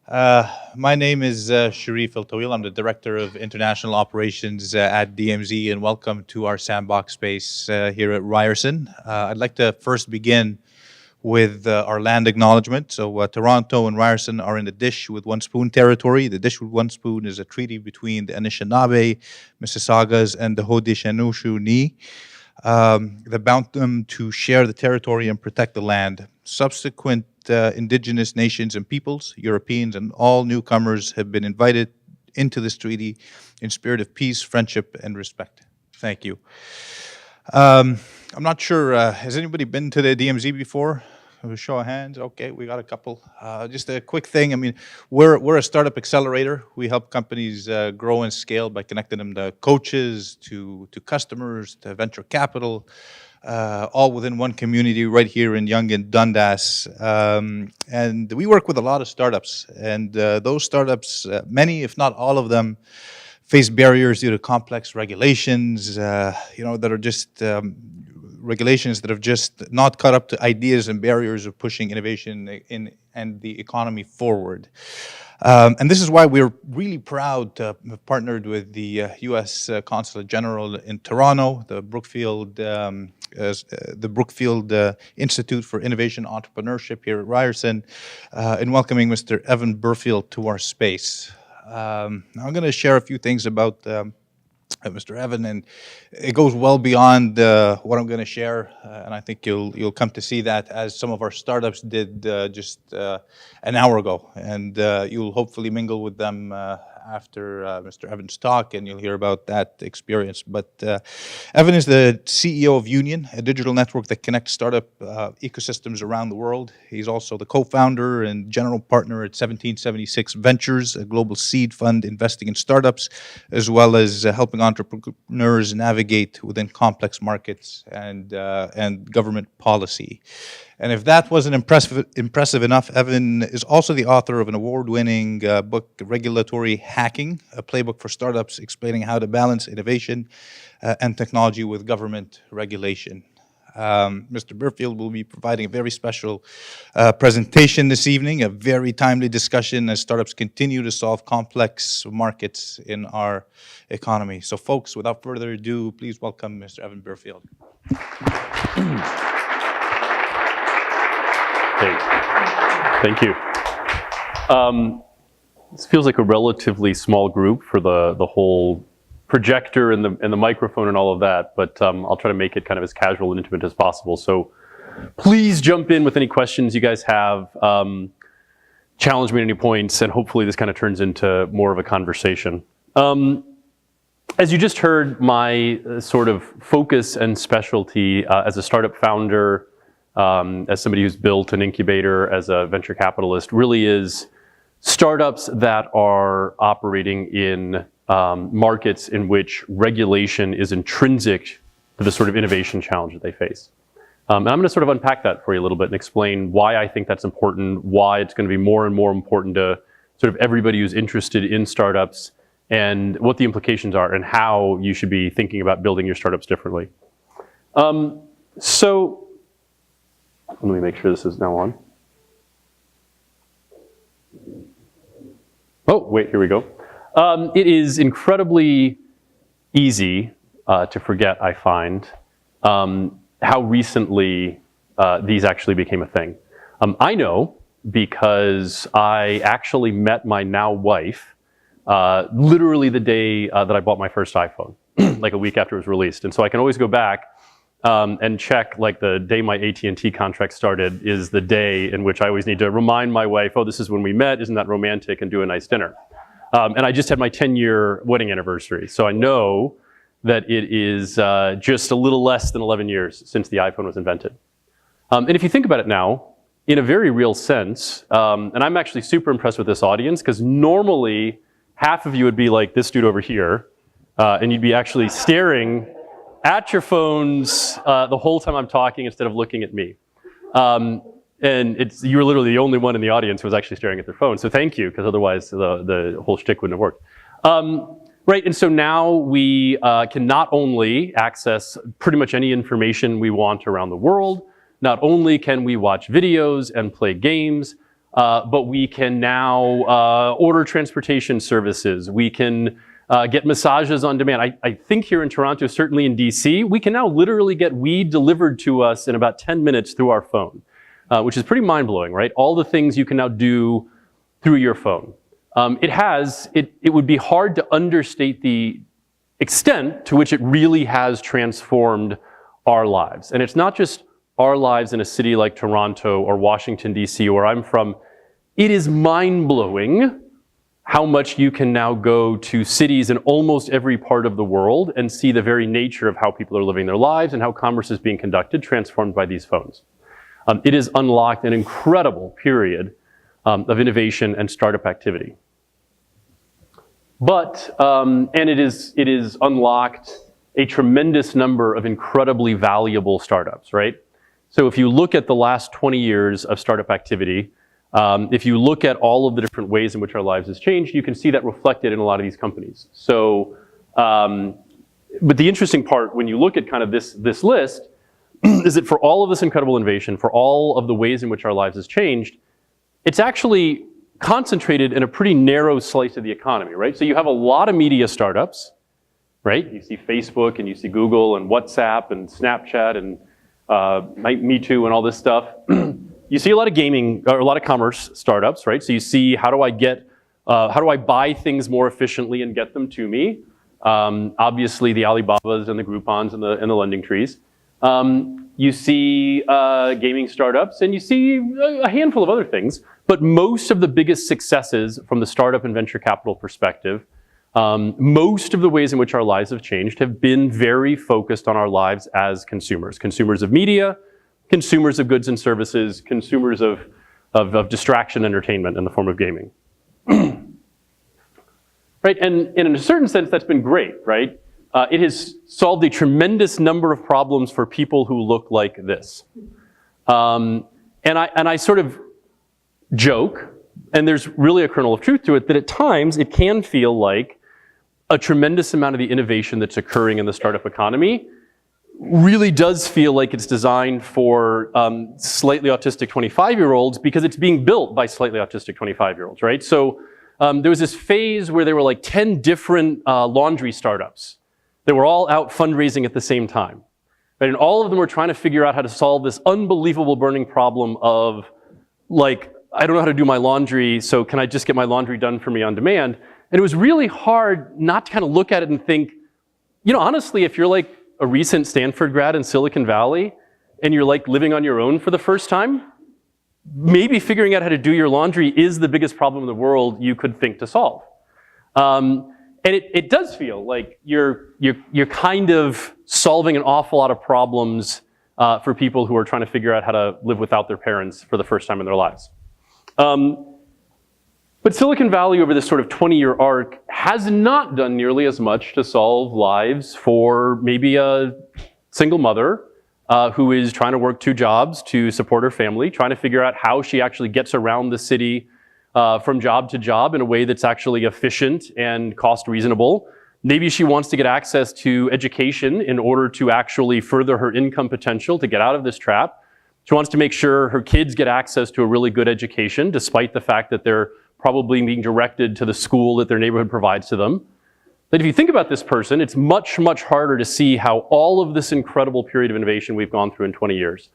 My name is Sharif El-Tawil. I'm the Director of International Operations at DMZ, and welcome to our sandbox space here at Ryerson. I'd like to first begin with our land acknowledgement. So Toronto and Ryerson are in the Dish with One Spoon territory. The Dish with One Spoon is a treaty between the Anishinaabe, Mississaugas, and the Haudenosaunee. That bound them to share the territory and protect the land. Subsequent indigenous nations and peoples, Europeans, and all newcomers have been invited into this treaty in spirit of peace, friendship, and respect. Thank you. I'm not sure, has anybody been to the DMZ before? A show of hands. Okay, we got a couple. Just a quick thing. I mean, we're a startup accelerator. We help companies grow and scale by connecting them to coaches, to customers, to venture capital, all within one community right here in Yonge and Dundas. And we work with a lot of startups, and those startups, many, if not all of them, face barriers due to complex regulations, that are just regulations that have just not caught up to ideas and barriers of pushing innovation and the economy forward. And this is why we're really proud to have partnered with the U.S. Consulate General in Toronto, the Burfield Institute for Innovation Entrepreneurship here at Ryerson, in welcoming Mr. Evan Burfield to our space. I'm going to share a few things about Mr. Evan, and it goes well beyond what I'm going to share, and I think you'll come to see that as some of our startups did just an hour ago, and you'll hopefully mingle with them after Mr. Evan's talk, and you'll hear about that experience. But Evan is the CEO of Union, a digital network that connects startup ecosystems around the world. He's also the co-founder and general partner at 1776 Ventures, a global seed fund investing in startups, as well as helping entrepreneurs navigate within complex markets and government policy. And if that wasn't impressive enough, Evan is also the author of an award-winning book, Regulatory Hacking, a playbook for startups explaining how to balance innovation and technology with government regulation. Mr. Burfield will be providing a very special presentation this evening, a very timely discussion as startups continue to solve complex markets in our economy. So folks, without further ado, please welcome Mr. Evan Burfield. Hey, thank you. This feels like a relatively small group for the whole projector and the microphone and all of that, but I'll try to make it kind of as casual and intimate as possible. So please jump in with any questions you guys have, challenge me at any points, and hopefully this kind of turns into more of a conversation. As you just heard, my sort of focus and specialty as a startup founder, as somebody who's built an incubator, as a venture capitalist, really is startups that are operating in markets in which regulation is intrinsic to the sort of innovation challenge that they face. And I'm going to sort of unpack that for you a little bit and explain why I think that's important, why it's going to be more and more important to sort of everybody who's interested in startups, and what the implications are and how you should be thinking about building your startups differently. So let me make sure this is now on. Oh, wait, here we go. It is incredibly easy to forget, I find, how recently these actually became a thing. I know because I actually met my now wife literally the day that I bought my first iPhone, like a week after it was released. And so I can always go back and check, like, the day my AT&T contract started is the day in which I always need to remind my wife, oh, this is when we met, isn't that romantic, and do a nice dinner. And I just had my 10-year wedding anniversary, so I know that it is just a little less than 11 years since the iPhone was invented. And if you think about it now, in a very real sense, and I'm actually super impressed with this audience, because normally half of you would be like this dude over here, and you'd be actually staring at your phones the whole time I'm talking instead of looking at me. And you were literally the only one in the audience who was actually staring at their phone. So thank you, because otherwise the whole shtick wouldn't have worked. Right, and so now we can not only access pretty much any information we want around the world, not only can we watch videos and play games, but we can now order transportation services. We can get massages on demand. I think here in Toronto, certainly in DC, we can now literally get weed delivered to us in about 10 minutes through our phone, which is pretty mind-blowing, right? All the things you can now do through your phone. It would be hard to understate the extent to which it really has transformed our lives. And it's not just our lives in a city like Toronto or Washington, DC, where I'm from. It is mind-blowing how much you can now go to cities in almost every part of the world and see the very nature of how people are living their lives and how commerce is being conducted, transformed by these phones. It has unlocked an incredible period of innovation and startup activity. But, and it is unlocked a tremendous number of incredibly valuable startups, right? So if you look at the last 20 years of startup activity, if you look at all of the different ways in which our lives has changed, you can see that reflected in a lot of these companies. So, but the interesting part when you look at kind of this list is that for all of this incredible innovation, for all of the ways in which our lives has changed, it's actually concentrated in a pretty narrow slice of the economy, right? So you have a lot of media startups, right? You see Facebook and you see Google and WhatsApp and Snapchat and Me Too and all this stuff. You see a lot of gaming, or a lot of commerce startups, right? So you see, how do I buy things more efficiently and get them to me? Obviously the Alibabas and the Groupons and the lending trees. You see gaming startups, and you see a handful of other things, but most of the biggest successes from the startup and venture capital perspective, most of the ways in which our lives have changed have been very focused on our lives as consumers. Consumers of media, consumers of goods and services, consumers of distraction entertainment in the form of gaming. Right, and in a certain sense, that's been great, right? It has solved a tremendous number of problems for people who look like this. And I sort of joke, and there's really a kernel of truth to it, that at times it can feel like a tremendous amount of the innovation that's occurring in the startup economy really does feel like it's designed for slightly autistic 25-year-olds because it's being built by slightly autistic 25-year-olds, right? So there was this phase where there were like 10 different laundry startups that were all out fundraising at the same time. Right? And all of them were trying to figure out how to solve this unbelievable burning problem of, like, I don't know how to do my laundry, so can I just get my laundry done for me on demand? And it was really hard not to kind of look at it and think, you know, honestly, if you're like a recent Stanford grad in Silicon Valley and you're like living on your own for the first time, maybe figuring out how to do your laundry is the biggest problem in the world you could think to solve. And it does feel like you're kind of solving an awful lot of problems for people who are trying to figure out how to live without their parents for the first time in their lives. But Silicon Valley, over this sort of 20-year arc, has not done nearly as much to solve lives for maybe a single mother who is trying to work 2 jobs to support her family, trying to figure out how she actually gets around the city from job to job in a way that's actually efficient and cost reasonable. Maybe she wants to get access to education in order to actually further her income potential to get out of this trap. She wants to make sure her kids get access to a really good education, despite the fact that they're probably being directed to the school that their neighborhood provides to them. But if you think about this person, it's much, much harder to see how all of this incredible period of innovation we've gone through in 20 years,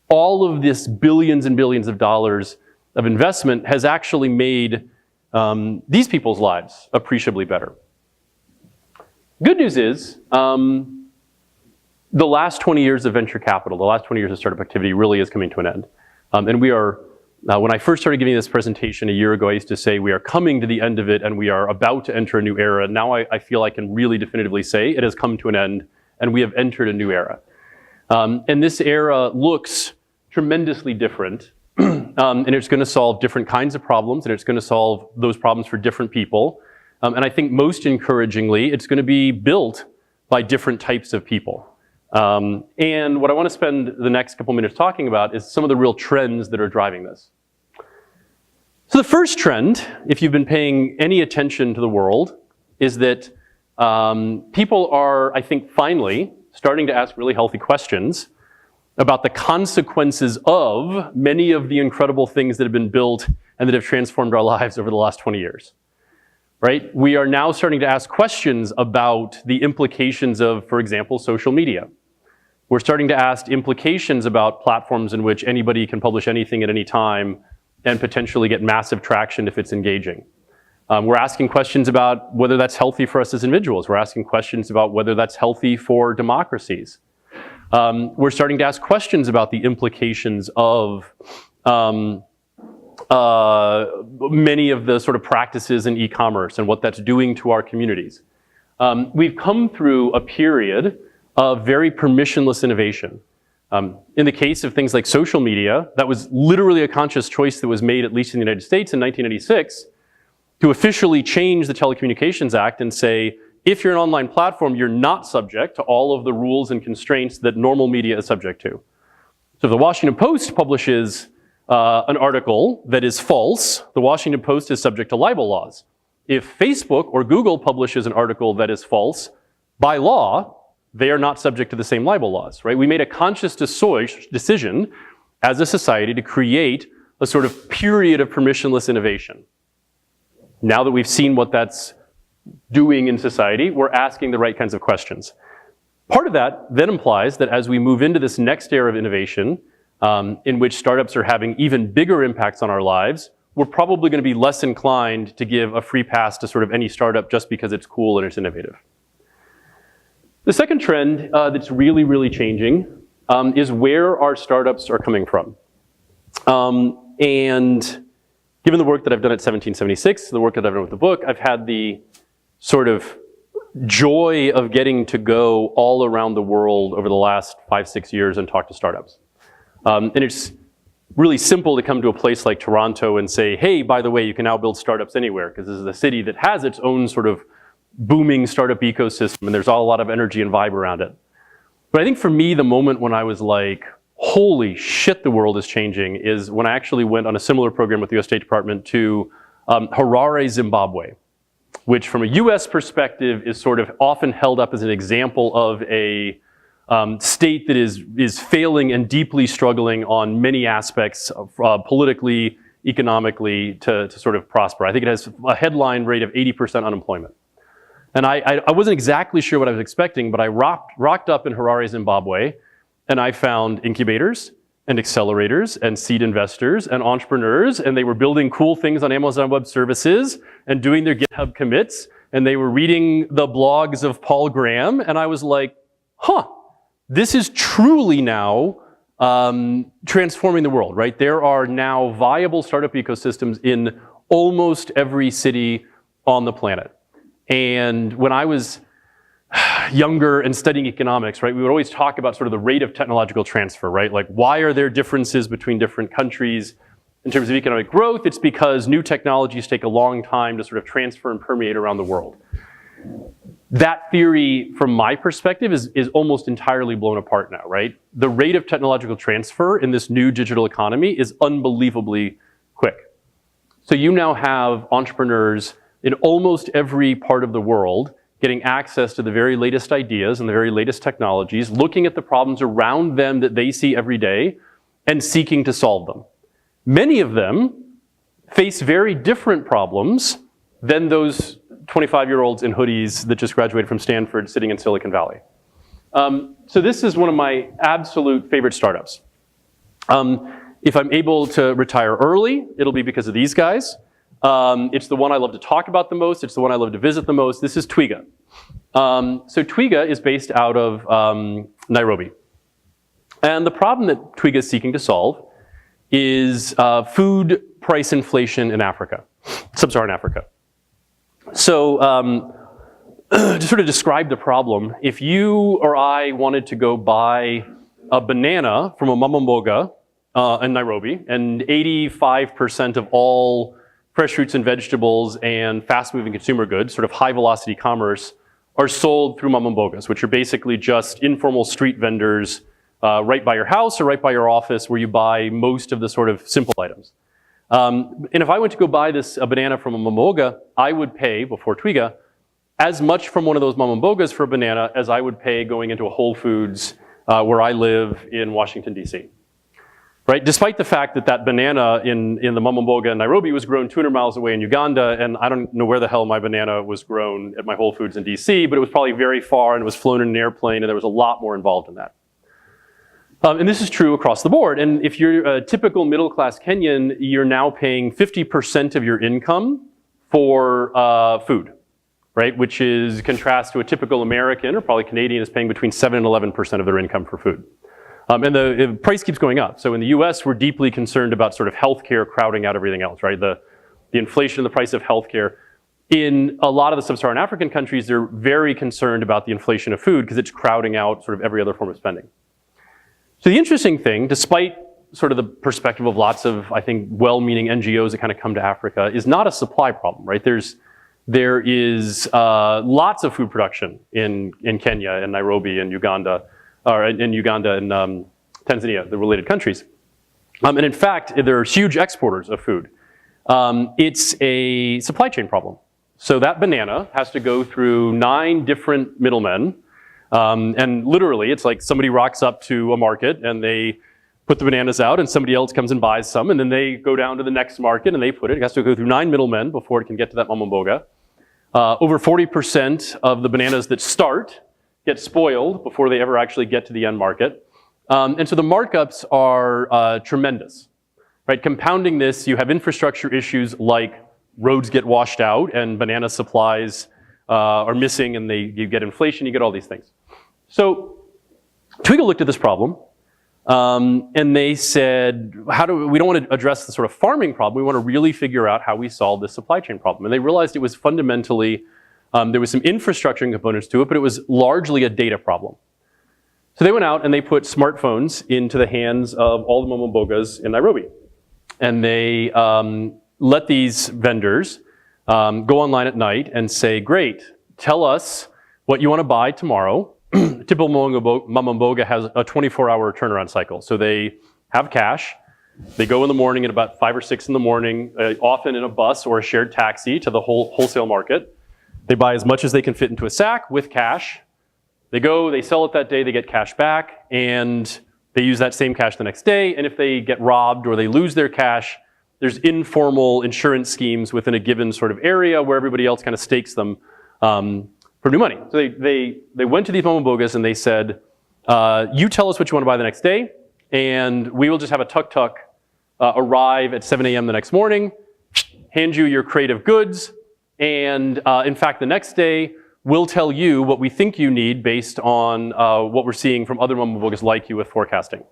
all of this billions and billions of dollars of investment has actually made these people's lives appreciably better. Good news is, the last 20 years of venture capital, the last 20 years of startup activity really is coming to an end. And we are, when I first started giving this presentation a year ago, I used to say we are coming to the end of it and we are about to enter a new era. Now I feel I can really definitively say it has come to an end and we have entered a new era. And this era looks tremendously different. And it's going to solve different kinds of problems, and it's going to solve those problems for different people. And I think most encouragingly, it's going to be built by different types of people. And what I want to spend the next couple minutes talking about is some of the real trends that are driving this. So the first trend, if you've been paying any attention to the world, is that people are, I think, finally starting to ask really healthy questions about the consequences of many of the incredible things that have been built and that have transformed our lives over the last 20 years. Right? We are now starting to ask questions about the implications of, for example, social media. We're starting to ask implications about platforms in which anybody can publish anything at any time and potentially get massive traction if it's engaging. We're asking questions about whether that's healthy for us as individuals. We're asking questions about whether that's healthy for democracies. We're starting to ask questions about the implications of many of the sort of practices in e-commerce and what that's doing to our communities. We've come through a period of very permissionless innovation. In the case of things like social media, that was literally a conscious choice that was made, at least in the United States in 1986, to officially change the Telecommunications Act and say, if you're an online platform, you're not subject to all of the rules and constraints that normal media is subject to. So if the Washington Post publishes an article that is false, the Washington Post is subject to libel laws. If Facebook or Google publishes an article that is false, by law, they are not subject to the same libel laws, right? We made a conscious decision as a society to create a sort of period of permissionless innovation. Now that we've seen what that's doing in society, we're asking the right kinds of questions. Part of that then implies that as we move into this next era of innovation, in which startups are having even bigger impacts on our lives, we're probably going to be less inclined to give a free pass to sort of any startup just because it's cool and it's innovative. The second trend that's really, really changing is where our startups are coming from. And given the work that I've done at 1776, the work that I've done with the book, I've had the sort of joy of getting to go all around the world over the last 5-6 years and talk to startups. And it's really simple to come to a place like Toronto and say, hey, by the way, you can now build startups anywhere, because this is a city that has its own sort of booming startup ecosystem, and there's all a lot of energy and vibe around it. But I think for me, the moment when I was like, holy shit, the world is changing, is when I actually went on a similar program with the US State Department to Harare, Zimbabwe, which from a US perspective is sort of often held up as an example of a state that is failing and deeply struggling on many aspects of, politically, economically, to sort of prosper. I think it has a headline rate of 80% unemployment. And I wasn't exactly sure what I was expecting, but I rocked up in Harare, Zimbabwe, and I found incubators and accelerators and seed investors and entrepreneurs, and they were building cool things on Amazon Web Services and doing their GitHub commits, and they were reading the blogs of Paul Graham, and I was like, huh, this is truly now transforming the world, right? There are now viable startup ecosystems in almost every city on the planet. And when I was younger and studying economics, right, we would always talk about sort of the rate of technological transfer, right? Like, why are there differences between different countries in terms of economic growth? It's because new technologies take a long time to sort of transfer and permeate around the world. That theory, from my perspective, is almost entirely blown apart now, right? The rate of technological transfer in this new digital economy is unbelievably quick. So you now have entrepreneurs in almost every part of the world getting access to the very latest ideas and the very latest technologies, looking at the problems around them that they see every day, and seeking to solve them. Many of them face very different problems than those 25-year-olds in hoodies that just graduated from Stanford sitting in Silicon Valley. So this is one of my absolute favorite startups. If I'm able to retire early, it'll be because of these guys. It's the one I love to talk about the most. It's the one I love to visit the most. This is Twiga. So Twiga is based out of Nairobi. And the problem that Twiga is seeking to solve is food price inflation in Africa, sub-Saharan Africa. So to sort of describe the problem, if you or I wanted to go buy a banana from a mama mboga in Nairobi, and 85% of all fresh fruits and vegetables and fast-moving consumer goods, sort of high-velocity commerce, are sold through mama mbogas, which are basically just informal street vendors right by your house or right by your office where you buy most of the sort of simple items. And if I went to go buy a banana from a mama mboga, I would pay, before Twiga, as much from one of those mama mbogas for a banana as I would pay going into a Whole Foods where I live in Washington, D.C. right? Despite the fact that that banana in the mama mboga in Nairobi was grown 200 miles away in Uganda, and I don't know where the hell my banana was grown at my Whole Foods in DC, but it was probably very far and it was flown in an airplane, and there was a lot more involved in that. And this is true across the board. And if you're a typical middle-class Kenyan, you're now paying 50% of your income for food, right? Which is contrast to a typical American or probably Canadian is paying between 7 and 11% of their income for food. And the price keeps going up. So in the US, we're deeply concerned about sort of healthcare crowding out everything else, right? The inflation and the price of healthcare. In a lot of the sub-Saharan African countries, they're very concerned about the inflation of food because it's crowding out sort of every other form of spending. So the interesting thing, despite sort of the perspective of lots of, I think, well-meaning NGOs that kind of come to Africa, is not a supply problem, right? There is lots of food production in Kenya and Nairobi and Uganda, or in Uganda and Tanzania, the related countries. And in fact, they're huge exporters of food. It's a supply chain problem. So that banana has to go through 9 different middlemen. And literally, it's like somebody rocks up to a market and they put the bananas out and somebody else comes and buys some, and then they go down to the next market and they put it. It has to go through 9 middlemen before it can get to that mama mboga. Over 40% of the bananas that start get spoiled before they ever actually get to the end market. And so the markups are tremendous, right? Compounding this, you have infrastructure issues like roads get washed out and banana supplies are missing, and you get inflation, you get all these things. So Twiga looked at this problem, and they said, we don't want to address the sort of farming problem, we want to really figure out how we solve this supply chain problem. And they realized it was fundamentally, there was some infrastructure components to it, but it was largely a data problem. So they went out and they put smartphones into the hands of all the mama mbogas in Nairobi. And they let these vendors go online at night and say, great, tell us what you want to buy tomorrow. Typical mama mboga has a 24-hour turnaround cycle. So they have cash. They go in the morning at about 5 or 6 in the morning, often in a bus or a shared taxi to the wholesale market. They buy as much as they can fit into a sack with cash. They go, they sell it that day, they get cash back, and they use that same cash the next day. And if they get robbed or they lose their cash, there's informal insurance schemes within a given sort of area where everybody else kind of stakes them for new money. So they went to these mama mbogas and they said, you tell us what you want to buy the next day, and we will just have a tuk-tuk arrive at 7 a.m. the next morning, hand you your crate of goods, and in fact, the next day, we'll tell you what we think you need based on what we're seeing from other mama mbogas like you with forecasting.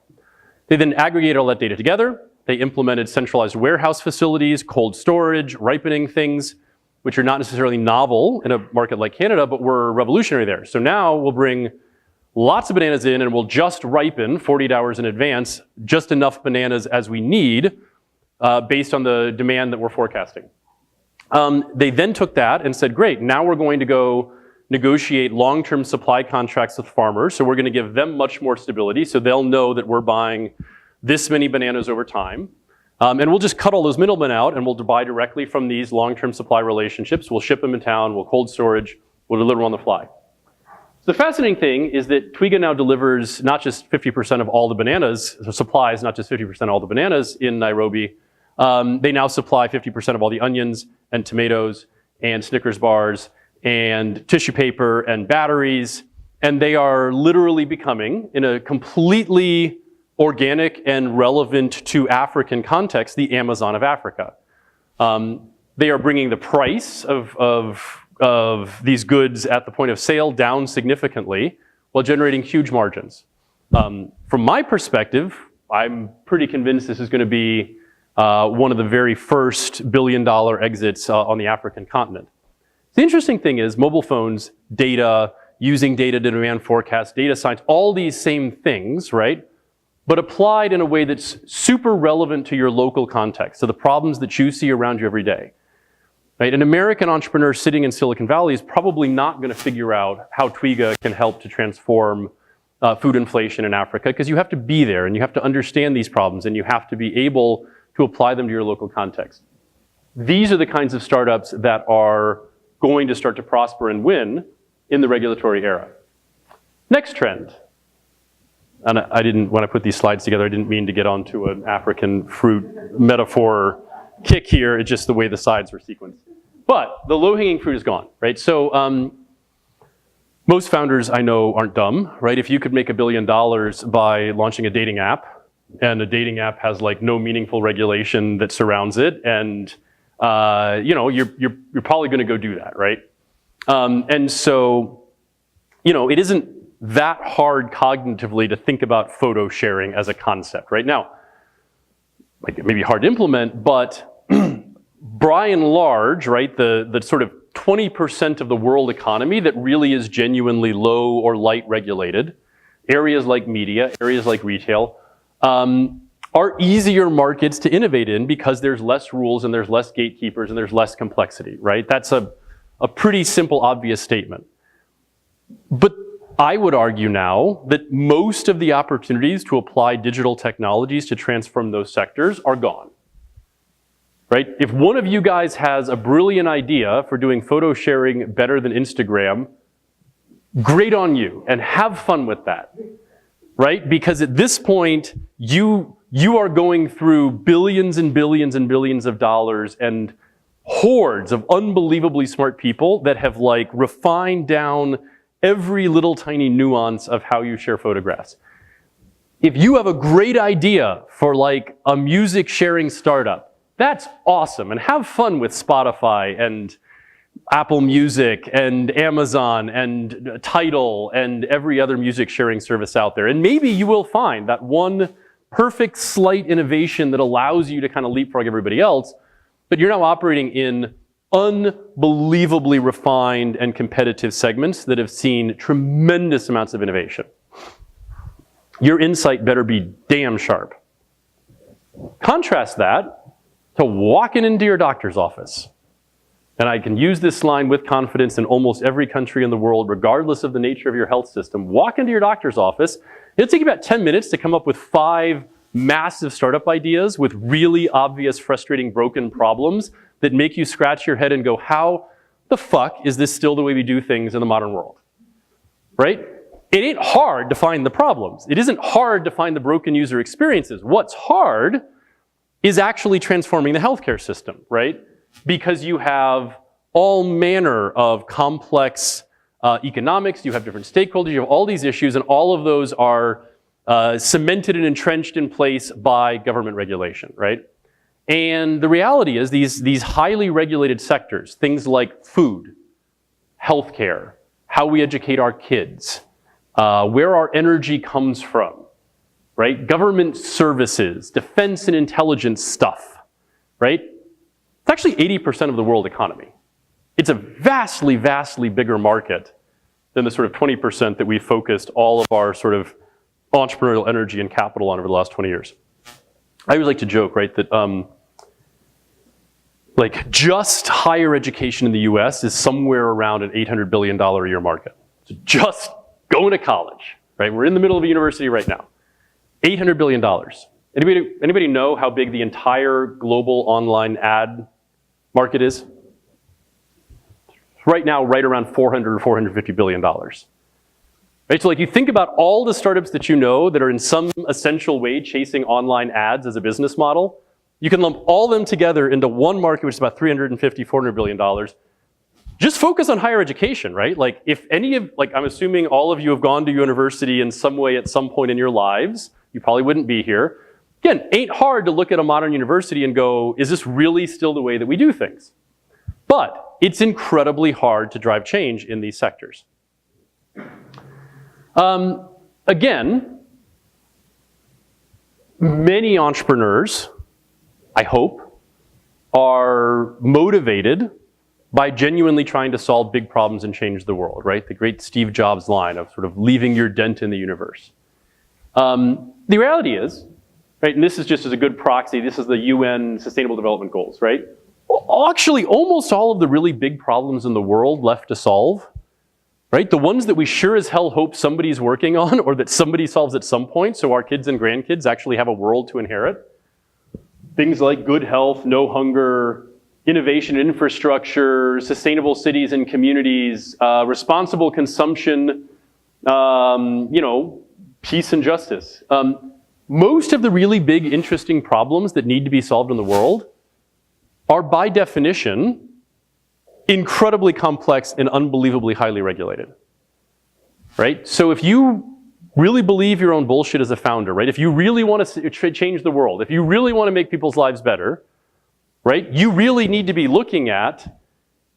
They then aggregated all that data together. They implemented centralized warehouse facilities, cold storage, ripening things, which are not necessarily novel in a market like Canada, but were revolutionary there. So now we'll bring lots of bananas in and we'll just ripen 48 hours in advance, just enough bananas as we need based on the demand that we're forecasting. They then took that and said, great, now we're going to go negotiate long-term supply contracts with farmers. So we're going to give them much more stability so they'll know that we're buying this many bananas over time. And we'll just cut all those middlemen out and we'll buy directly from these long-term supply relationships. We'll ship them in town, we'll cold storage, we'll deliver on the fly. So the fascinating thing is that Twiga now delivers not just 50% of all the bananas, so supplies not just 50% of all the bananas in Nairobi. They now supply 50% of all the onions and tomatoes and Snickers bars and tissue paper and batteries. And they are literally becoming, in a completely organic and relevant to African context, the Amazon of Africa. They are bringing the price of these goods at the point of sale down significantly while generating huge margins. From my perspective, I'm pretty convinced this is going to be one of the very first billion-dollar exits on the African continent. The interesting thing is mobile phones, data, using data to demand forecast, data science, all these same things, right? But applied in a way that's super relevant to your local context, so the problems that you see around you every day. Right? An American entrepreneur sitting in Silicon Valley is probably not going to figure out how Twiga can help to transform food inflation in Africa, because you have to be there and you have to understand these problems and you have to be able to apply them to your local context. These are the kinds of startups that are going to start to prosper and win in the regulatory era. Next trend. and I didn't, when I put these slides together, I didn't mean to get onto an African fruit metaphor kick here. It's just the way the sides were sequenced. But the low-hanging fruit is gone, right? So most founders I know aren't dumb, right? If you could make $1 billion by launching a dating app, and a dating app has like no meaningful regulation that surrounds it, and you know, you're probably going to go do that, right? And so, you know, it isn't that hard cognitively to think about photo sharing as a concept, right? Now, like it may be hard to implement, but by and large, right, the sort of 20% of the world economy that really is genuinely low or light regulated, areas like media, areas like retail, are easier markets to innovate in because there's less rules and there's less gatekeepers and there's less complexity, right? That's a pretty simple, obvious statement. But I would argue now that most of the opportunities to apply digital technologies to transform those sectors are gone, right? If one of you guys has a brilliant idea for doing photo sharing better than Instagram, great on you, and have fun with that, right? Because at this point, you are going through billions and billions and billions of dollars and hordes of unbelievably smart people that have like refined down every little tiny nuance of how you share photographs. If you have a great idea for like a music sharing startup, that's awesome, and have fun with Spotify and Apple Music and Amazon and Tidal and every other music sharing service out there. And maybe you will find that one perfect slight innovation that allows you to kind of leapfrog everybody else, but you're now operating in unbelievably refined and competitive segments that have seen tremendous amounts of innovation. Your insight better be damn sharp. Contrast that to walking into your doctor's office. And I can use this line with confidence in almost every country in the world, regardless of the nature of your health system. Walk into your doctor's office. It'll take you about 10 minutes to come up with 5 massive startup ideas with really obvious, frustrating, broken problems that make you scratch your head and go, how the fuck is this still the way we do things in the modern world, right? It ain't hard to find the problems. It isn't hard to find the broken user experiences. What's hard is actually transforming the healthcare system, right? Because you have all manner of complex economics, you have different stakeholders, you have all these issues, and all of those are cemented and entrenched in place by government regulation, right? And the reality is these highly regulated sectors, things like food, healthcare, how we educate our kids, where our energy comes from, right? Government services, defense and intelligence stuff, right? It's actually 80% of the world economy. It's a vastly, vastly bigger market than the sort of 20% that we focused all of our sort of entrepreneurial energy and capital on over the last 20 years. I always like to joke, right, that like just higher education in the US is somewhere around an $800 billion a year market. So just going to college, right? We're in the middle of a university right now. $800 billion. Anybody know how big the entire global online ad market is? Right now, right around $400 or $450 billion. Right? So like you think about all the startups that you know that are in some essential way chasing online ads as a business model, you can lump all of them together into one market, which is about $350, $400 billion. Just focus on higher education, right? Like if any of, like I'm assuming all of you have gone to university in some way at some point in your lives, you probably wouldn't be here. Again, ain't hard to look at a modern university and go, is this really still the way that we do things? But it's incredibly hard to drive change in these sectors. Again, many entrepreneurs, I hope, are motivated by genuinely trying to solve big problems and change the world, right? The great Steve Jobs line of sort of leaving your dent in the universe. The reality is, right, and this is just as a good proxy, this is the UN Sustainable Development Goals, right? Well, actually, almost all of the really big problems in the world left to solve, right? The ones that we sure as hell hope somebody's working on or that somebody solves at some point so our kids and grandkids actually have a world to inherit. Things like good health, no hunger, innovation in infrastructure, sustainable cities and communities, responsible consumption, you know, peace and justice. Most of the really big, interesting problems that need to be solved in the world are by definition incredibly complex and unbelievably highly regulated, right? So if you really believe your own bullshit as a founder, right? If you really want to change the world, if you really want to make people's lives better, right? You really need to be looking at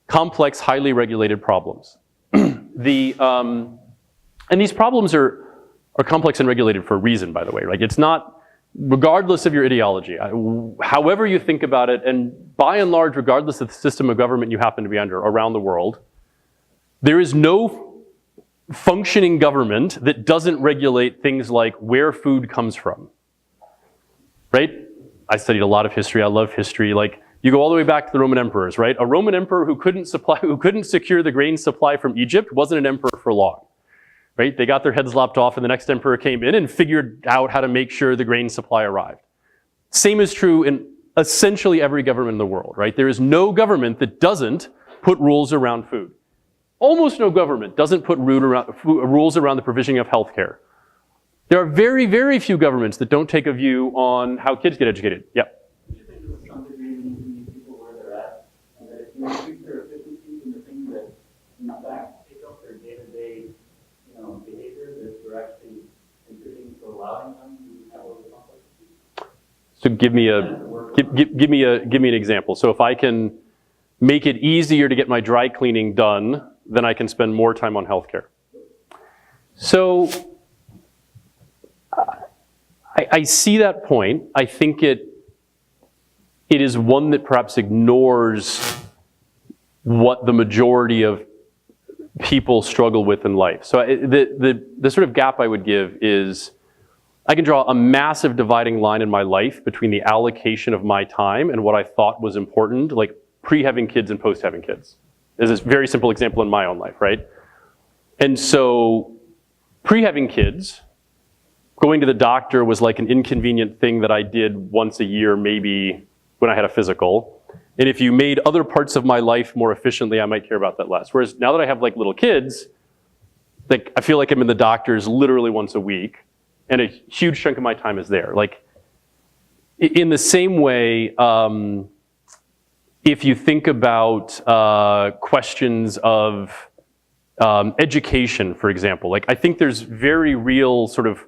complex, highly regulated problems. And these problems are complex and regulated for a reason, by the way, right? It's not, regardless of your ideology, however you think about it, and by and large, regardless of the system of government you happen to be under around the world, there is no functioning government that doesn't regulate things like where food comes from, right? I studied a lot of history, I love history, like, you go all the way back to the Roman emperors, right? A Roman emperor who couldn't secure the grain supply from Egypt wasn't an emperor for long, right? They got their heads lopped off and the next emperor came in and figured out how to make sure the grain supply arrived. Same is true in essentially every government in the world, right? There is no government that doesn't put rules around food. Almost no government doesn't put rules around the provision of healthcare. There are very, very few governments that don't take a view on how kids get educated. Yeah. You increase their efficiencies in the things that, in fact, take up their day-to-day, behavior that you're actually contributing to allowing them to have those accomplishments. So give me an example. So if I can make it easier to get my dry cleaning done, then I can spend more time on healthcare. So I see that point. I think it is one that perhaps ignores what the majority of people struggle with in life. So the sort of gap I would give is, I can draw a massive dividing line in my life between the allocation of my time and what I thought was important, like pre-having kids and post-having kids. There's a very simple example in my own life, right? And so pre-having kids, going to the doctor was like an inconvenient thing that I did once a year, maybe when I had a physical. And if you made other parts of my life more efficiently, I might care about that less. Whereas now that I have like little kids, like I feel like I'm in the doctor's literally once a week, and a huge chunk of my time is there. Like in the same way, if you think about questions of education, for example, like I think there's very real sort of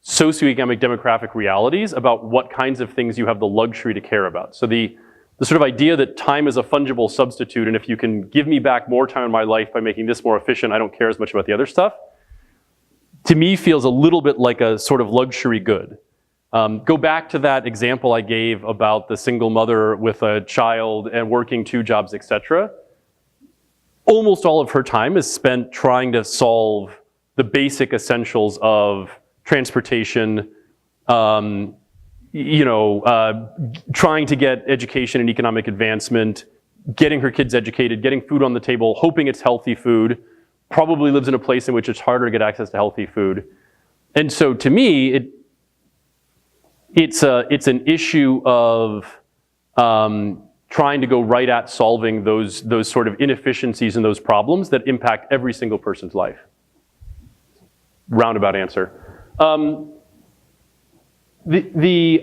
socioeconomic demographic realities about what kinds of things you have the luxury to care about. So the sort of idea that time is a fungible substitute, and if you can give me back more time in my life by making this more efficient, I don't care as much about the other stuff, to me feels a little bit like a sort of luxury good. Go back to that example I gave about the single mother with a child and working 2 jobs, etc. Almost all of her time is spent trying to solve the basic essentials of transportation, trying to get education and economic advancement, getting her kids educated, getting food on the table, hoping it's healthy food, probably lives in a place in which it's harder to get access to healthy food. And so to me, it's an issue of trying to go right at solving those sort of inefficiencies and those problems that impact every single person's life. Roundabout answer. So the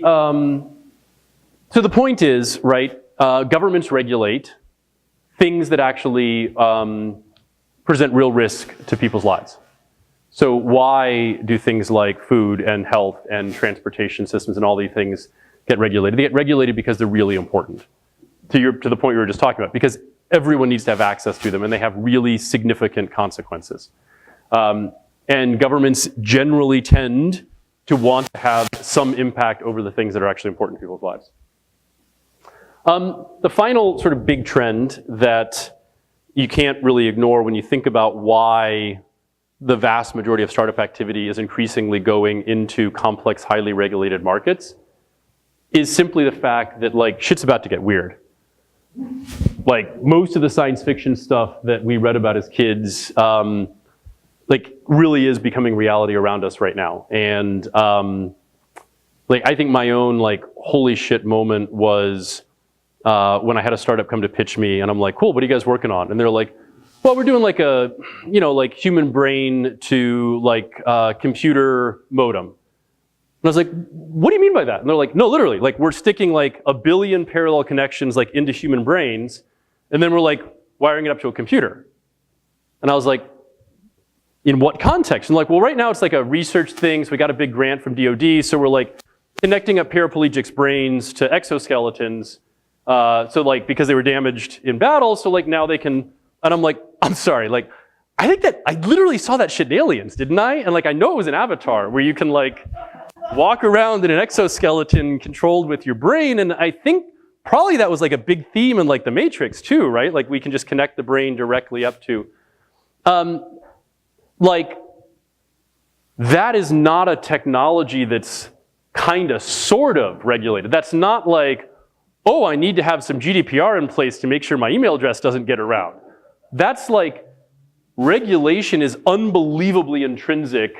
point is, right, governments regulate things that actually present real risk to people's lives. So why do things like food and health and transportation systems and all these things get regulated? They get regulated because they're really important. To the point you were just talking about, because everyone needs to have access to them and they have really significant consequences. And governments generally tend to want to have some impact over the things that are actually important in people's lives. The final sort of big trend that you can't really ignore when you think about why the vast majority of startup activity is increasingly going into complex, highly regulated markets is simply the fact that like shit's about to get weird. Like most of the science fiction stuff that we read about as kids like really is becoming reality around us right now. And like I think my own like holy shit moment was when I had a startup come to pitch me and I'm like, cool, what are you guys working on? And they're like, well, we're doing like a, like human brain to like computer modem. And I was like, what do you mean by that? And they're like, no, literally, like we're sticking like 1 billion parallel connections like into human brains, and then we're like wiring it up to a computer. And I was like, in what context? And like, well, right now it's like a research thing, so we got a big grant from DoD, so we're like connecting up paraplegics' brains to exoskeletons, so like, because they were damaged in battle, so like now they can, and I'm like, I'm sorry, like, I think that, I literally saw that shit in Aliens, didn't I? And like, I know it was an Avatar, where you can like, walk around in an exoskeleton controlled with your brain, and I think probably that was like a big theme in like the Matrix too, right? Like we can just connect the brain directly up to, like, that is not a technology that's kind of, sort of regulated. That's not like, oh, I need to have some GDPR in place to make sure my email address doesn't get around. That's like, regulation is unbelievably intrinsic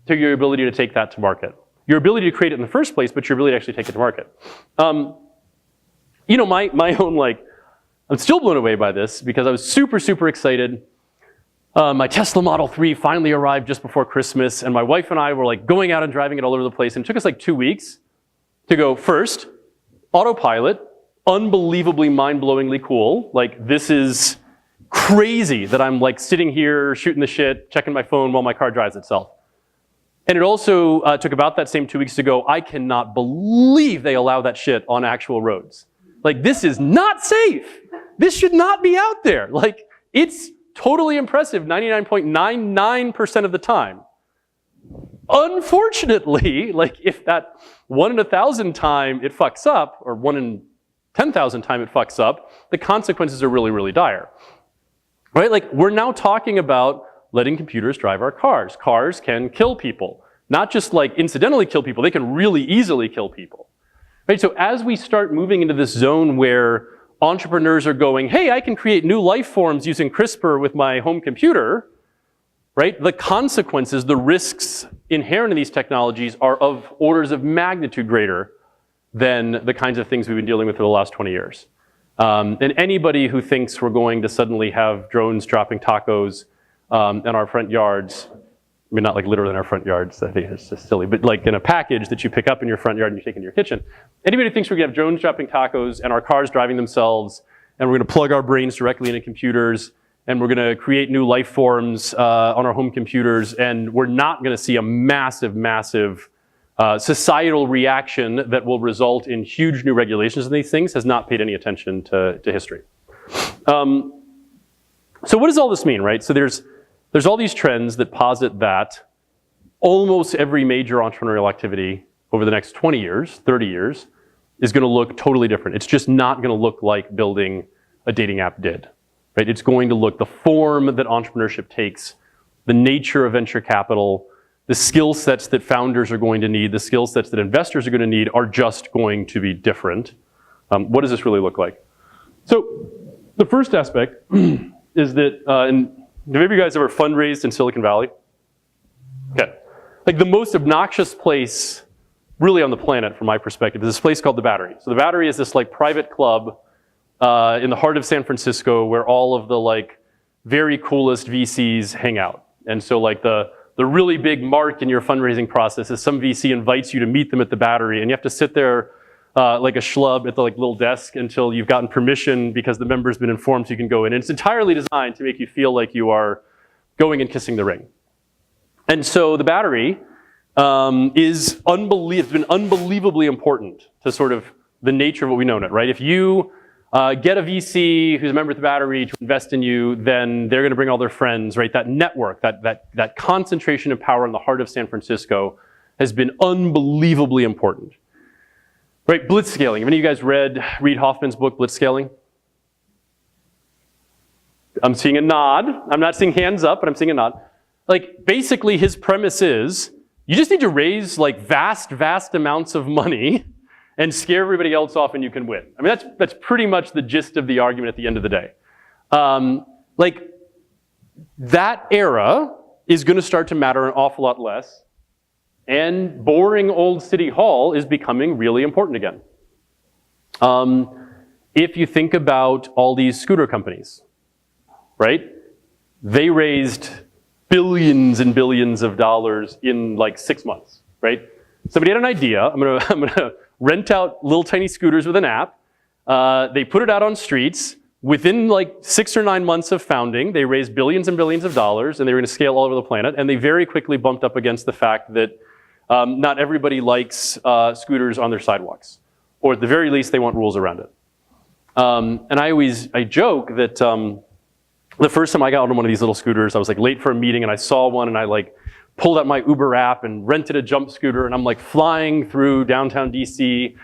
to your ability to take that to market. Your ability to create it in the first place, but your ability to actually take it to market. My own, like, I'm still blown away by this because I was super, super excited. My Tesla Model 3 finally arrived just before Christmas, and my wife and I were like going out and driving it all over the place, and it took us like 2 weeks to go, first, autopilot, unbelievably mind-blowingly cool. Like, this is crazy that I'm like sitting here shooting the shit, checking my phone while my car drives itself. And it also took about that same 2 weeks to go, I cannot believe they allow that shit on actual roads. Like, this is not safe. This should not be out there. Like, it's totally impressive 99.99% of the time. Unfortunately, like if that 1 in 1,000 time it fucks up, or 1 in 10,000 time it fucks up, the consequences are really, really dire. Right? Like we're now talking about letting computers drive our cars. Cars can kill people. Not just like incidentally kill people, they can really easily kill people. Right? So as we start moving into this zone where entrepreneurs are going, hey, I can create new life forms using CRISPR with my home computer, right? The consequences, the risks inherent in these technologies are of orders of magnitude greater than the kinds of things we've been dealing with for the last 20 years. And anybody who thinks we're going to suddenly have drones dropping tacos in our front yards, I mean, not like literally in our front yards, I think it's just silly, but like in a package that you pick up in your front yard and you take into your kitchen. Anybody who thinks we're gonna have drones dropping tacos and our cars driving themselves, and we're gonna plug our brains directly into computers, and we're gonna create new life forms on our home computers, and we're not gonna see a massive, massive societal reaction that will result in huge new regulations on these things, has not paid any attention to history. So what does all this mean, right? So there's all these trends that posit that almost every major entrepreneurial activity over the next 20 years, 30 years, is gonna look totally different. It's just not gonna look like building a dating app did, right? It's going to look, the form that entrepreneurship takes, the nature of venture capital, the skill sets that founders are going to need, the skill sets that investors are gonna need are just going to be different. What does this really look like? So the first aspect is that, have any of you guys ever fundraised in Silicon Valley? Okay. Like the most obnoxious place really on the planet from my perspective is this place called The Battery. So The Battery is this like private club in the heart of San Francisco where all of the like very coolest VCs hang out. And so like the really big mark in your fundraising process is some VC invites you to meet them at The Battery, and you have to sit there like a schlub at the like little desk until you've gotten permission because the member's been informed so you can go in. And it's entirely designed to make you feel like you are going and kissing the ring. And so The Battery it's been unbelievably important to sort of the nature of what we know it, right? If you get a VC who's a member of The Battery to invest in you, then they're gonna bring all their friends, right? That network, that concentration of power in the heart of San Francisco has been unbelievably important. Right, blitzscaling. Have any of you guys read Reid Hoffman's book, Blitzscaling? I'm seeing a nod. I'm not seeing hands up, but I'm seeing a nod. Like, basically his premise is, you just need to raise like vast, vast amounts of money and scare everybody else off and you can win. I mean, that's pretty much the gist of the argument at the end of the day. Like, that era is gonna start to matter an awful lot less. And boring old City Hall is becoming really important again. If you think about all these scooter companies, right? They raised billions and billions of dollars in like 6 months, right? Somebody had an idea. I'm gonna rent out little tiny scooters with an app. They put it out on streets. Within like 6 or 9 months of founding, they raised billions and billions of dollars, and they were going to scale all over the planet. And they very quickly bumped up against the fact that not everybody likes scooters on their sidewalks, or at the very least, they want rules around it. And I joke that the first time I got on one of these little scooters, I was like late for a meeting, and I saw one, and I like pulled out my Uber app and rented a jump scooter, and I'm like flying through downtown DC.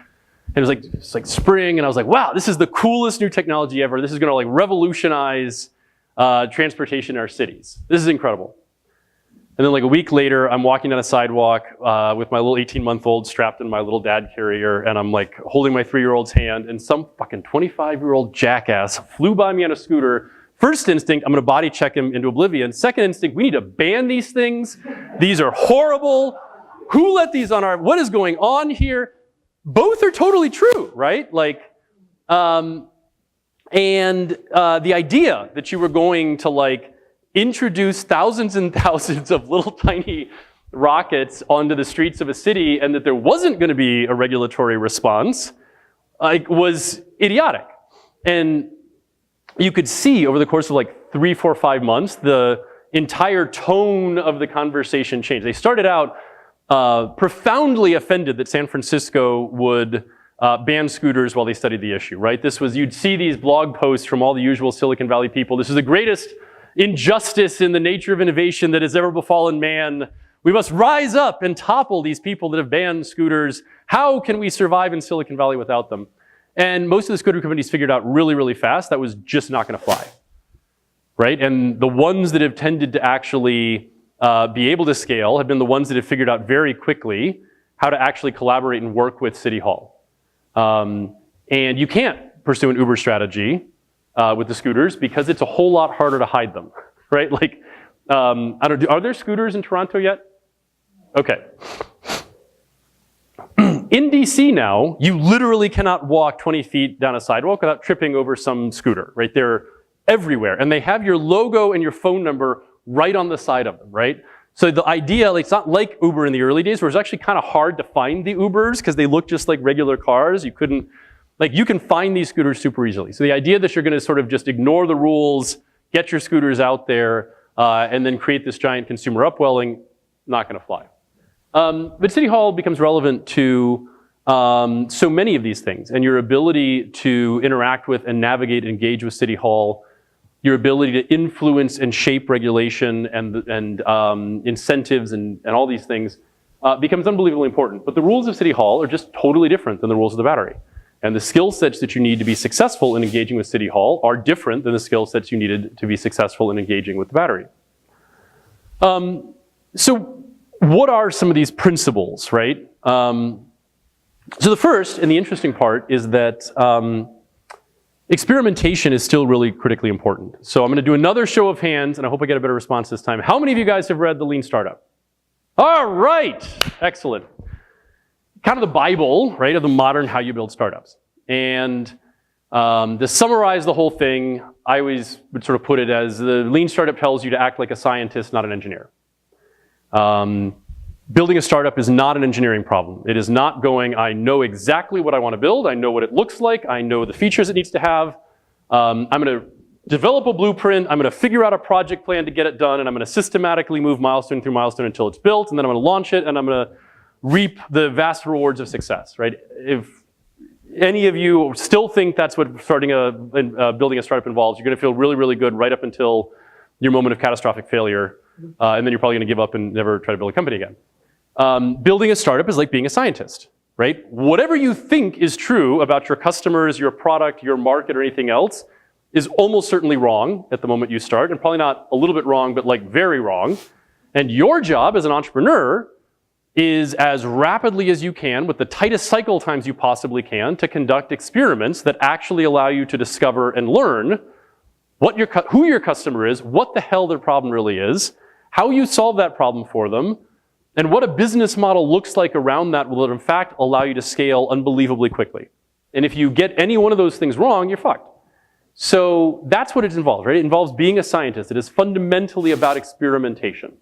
And it's like spring, and I was like, wow, this is the coolest new technology ever. This is gonna like revolutionize transportation in our cities. This is incredible. And then like a week later, I'm walking down a sidewalk with my little 18-month-old strapped in my little dad carrier, and I'm like holding my 3-year-old's hand, and some fucking 25-year-old jackass flew by me on a scooter. First instinct, I'm gonna body check him into oblivion. Second instinct, we need to ban these things. These are horrible. Who let these on our, what is going on here? Both are totally true, right? Like, the idea that you were going to like introduce thousands and thousands of little tiny rockets onto the streets of a city and that there wasn't going to be a regulatory response, like, was idiotic. And you could see over the course of like 3, 4, 5 months, the entire tone of the conversation changed. They started out profoundly offended that San Francisco would ban scooters while they studied the issue, right? This was, you'd see these blog posts from all the usual Silicon Valley people. This is the greatest injustice in the nature of innovation that has ever befallen man. We must rise up and topple these people that have banned scooters. How can we survive in Silicon Valley without them? And most of the scooter companies figured out really, really fast that was just not gonna fly, right? And the ones that have tended to actually be able to scale have been the ones that have figured out very quickly how to actually collaborate and work with City Hall. And you can't pursue an Uber strategy with the scooters because it's a whole lot harder to hide them, right? Like, I don't know, are there scooters in Toronto yet? Okay. In DC now, you literally cannot walk 20 feet down a sidewalk without tripping over some scooter, right? They're everywhere, and they have your logo and your phone number right on the side of them, right? So the idea, like, it's not like Uber in the early days where it's actually kind of hard to find the Ubers because they look just like regular cars. You couldn't, like, you can find these scooters super easily. So the idea that you're gonna sort of just ignore the rules, get your scooters out there, and then create this giant consumer upwelling, not gonna fly. But City Hall becomes relevant to so many of these things, and your ability to interact with and navigate and engage with City Hall, your ability to influence and shape regulation and incentives and all these things becomes unbelievably important. But the rules of City Hall are just totally different than the rules of the Battery. And the skill sets that you need to be successful in engaging with City Hall are different than the skill sets you needed to be successful in engaging with the Battery. So what are some of these principles, right? So the first and the interesting part is that experimentation is still really critically important. So I'm gonna do another show of hands, and I hope I get a better response this time. How many of you guys have read The Lean Startup? All right, excellent. Kind of the Bible, right, of the modern how you build startups. And to summarize the whole thing, I always would sort of put it as the Lean Startup tells you to act like a scientist, not an engineer. Building a startup is not an engineering problem. It is not going, I know exactly what I want to build, I know what it looks like, I know the features it needs to have. I'm gonna develop a blueprint, I'm gonna figure out a project plan to get it done, and I'm gonna systematically move milestone through milestone until it's built, and then I'm gonna launch it, and I'm gonna reap the vast rewards of success, right? If any of you still think that's what building a startup involves, you're gonna feel really, really good right up until your moment of catastrophic failure, and then you're probably gonna give up and never try to build a company again. Building a startup is like being a scientist, right? Whatever you think is true about your customers, your product, your market, or anything else is almost certainly wrong at the moment you start, and probably not a little bit wrong, but like very wrong. And your job as an entrepreneur is as rapidly as you can, with the tightest cycle times you possibly can, to conduct experiments that actually allow you to discover and learn who your customer is, what the hell their problem really is, how you solve that problem for them, and what a business model looks like around that will in fact allow you to scale unbelievably quickly. And if you get any one of those things wrong, you're fucked. So that's what it involves, right? It involves being a scientist. It is fundamentally about experimentation.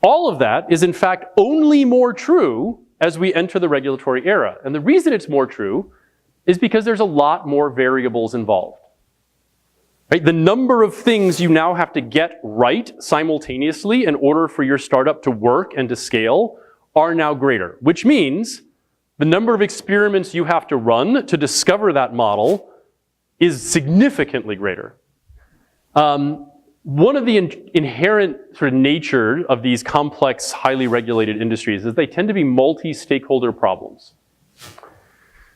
All of that is in fact only more true as we enter the regulatory era. And the reason it's more true is because there's a lot more variables involved. Right? The number of things you now have to get right simultaneously in order for your startup to work and to scale are now greater, which means the number of experiments you have to run to discover that model is significantly greater. One of the inherent sort of nature of these complex, highly regulated industries is they tend to be multi-stakeholder problems.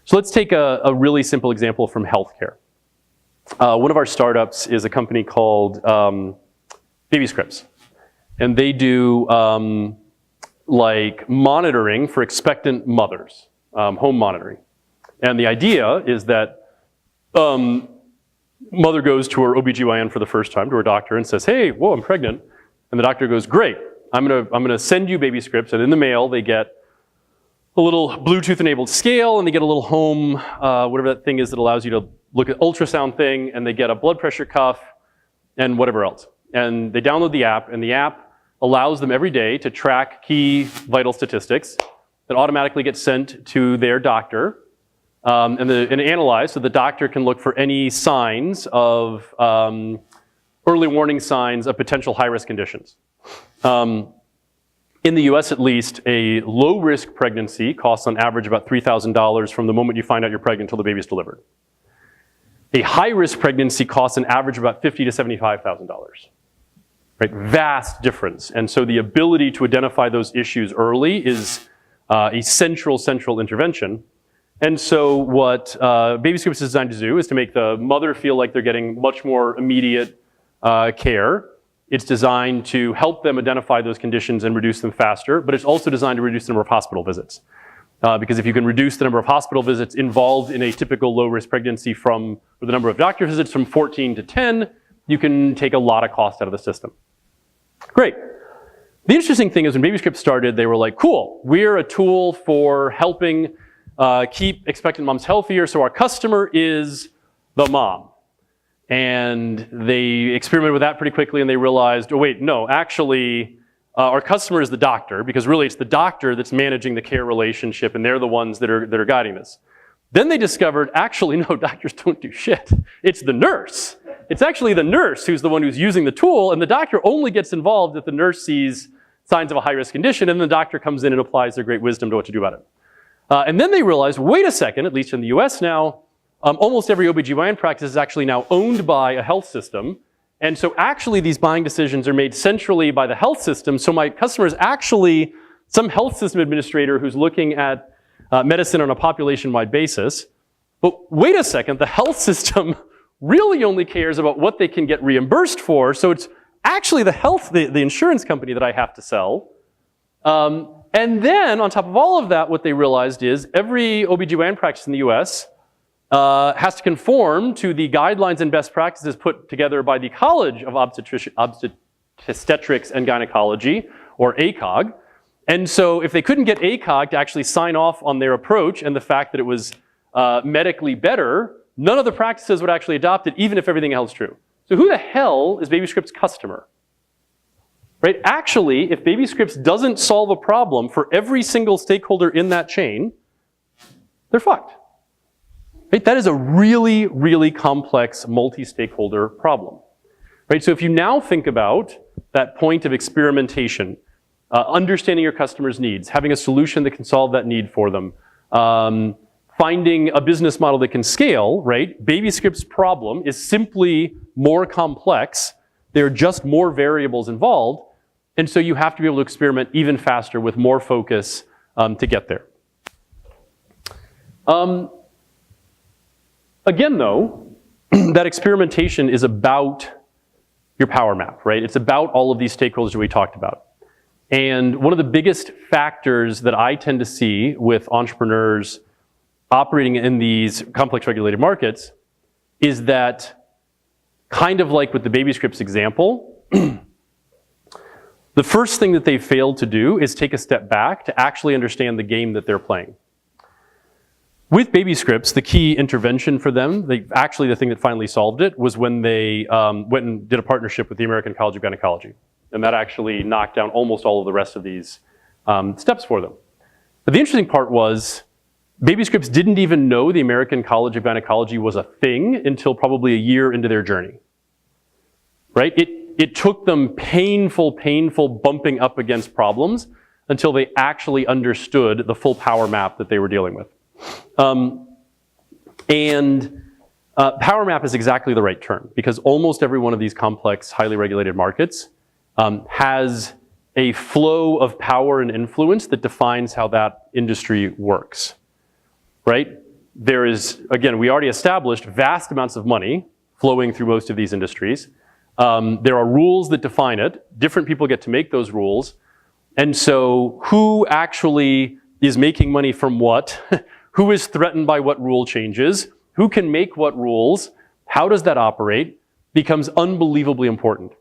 So let's take a really simple example from healthcare. One of our startups is a company called Baby Scripts. And they do like monitoring for expectant mothers, home monitoring. And the idea is that mother goes to her OBGYN for the first time, to her doctor, and says, hey, whoa, I'm pregnant. And the doctor goes, great, I'm gonna send you Baby Scripts. And in the mail, they get a little Bluetooth-enabled scale, and they get a little home, whatever that thing is that allows you to look at ultrasound thing, and they get a blood pressure cuff, and whatever else. And they download the app, and the app allows them every day to track key vital statistics that automatically get sent to their doctor, and analyzed, so the doctor can look for any signs of early warning signs of potential high-risk conditions. In the US at least, a low-risk pregnancy costs on average about $3,000 from the moment you find out you're pregnant until the baby's delivered. A high-risk pregnancy costs an average of about $50,000 to $75,000. Right? Vast difference. And so the ability to identify those issues early is a central intervention. And so what Baby Scripts is designed to do is to make the mother feel like they're getting much more immediate care. It's designed to help them identify those conditions and reduce them faster, but it's also designed to reduce the number of hospital visits. Because if you can reduce the number of hospital visits involved in a typical low-risk pregnancy or the number of doctor visits from 14 to 10, you can take a lot of cost out of the system. Great. The interesting thing is when Baby Scripts started, they were like, cool, we're a tool for helping keep expectant moms healthier, so our customer is the mom. And they experimented with that pretty quickly, and they realized, oh wait, no, actually, our customer is the doctor, because really it's the doctor that's managing the care relationship, and they're the ones that are guiding this. Then they discovered, actually, no, doctors don't do shit. It's the nurse. It's actually the nurse who's the one who's using the tool, and the doctor only gets involved if the nurse sees signs of a high-risk condition, and the doctor comes in and applies their great wisdom to what to do about it. And then they realized, wait a second, at least in the US now, almost every OBGYN practice is actually now owned by a health system. And so actually these buying decisions are made centrally by the health system. So my customer is actually some health system administrator who's looking at medicine on a population-wide basis. But wait a second, the health system really only cares about what they can get reimbursed for. So it's actually the insurance company that I have to sell. And then on top of all of that, what they realized is every OBGYN practice in the US has to conform to the guidelines and best practices put together by the College of Obstetrics and Gynecology, or ACOG. And so if they couldn't get ACOG to actually sign off on their approach and the fact that it was medically better, none of the practices would actually adopt it, even if everything else is true. So who the hell is Baby Scripts' customer? Right? Actually, if Baby Scripts doesn't solve a problem for every single stakeholder in that chain, they're fucked. Right? That is a really, really complex multi-stakeholder problem. Right? So if you now think about that point of experimentation, understanding your customer's needs, having a solution that can solve that need for them, finding a business model that can scale, right? Baby Scripts' problem is simply more complex. There are just more variables involved. And so you have to be able to experiment even faster with more focus to get there. Again, though, that experimentation is about your power map, right? It's about all of these stakeholders that we talked about. And one of the biggest factors that I tend to see with entrepreneurs operating in these complex regulated markets is that, kind of like with the Baby Scripts example, the first thing that they failed to do is take a step back to actually understand the game that they're playing. With baby scripts, the key intervention for them, actually the thing that finally solved it, was when they went and did a partnership with the American College of Gynecology. And that actually knocked down almost all of the rest of these steps for them. But the interesting part was, baby scripts didn't even know the American College of Gynecology was a thing until probably a year into their journey, right? It took them painful bumping up against problems until they actually understood the full power map that they were dealing with. Power map is exactly the right term, because almost every one of these complex, highly regulated markets has a flow of power and influence that defines how that industry works, right? There is, again, we already established vast amounts of money flowing through most of these industries. There are rules that define it. Different people get to make those rules. And so who actually is making money from what? Who is threatened by what rule changes? Who can make what rules? How does that operate? Becomes unbelievably important.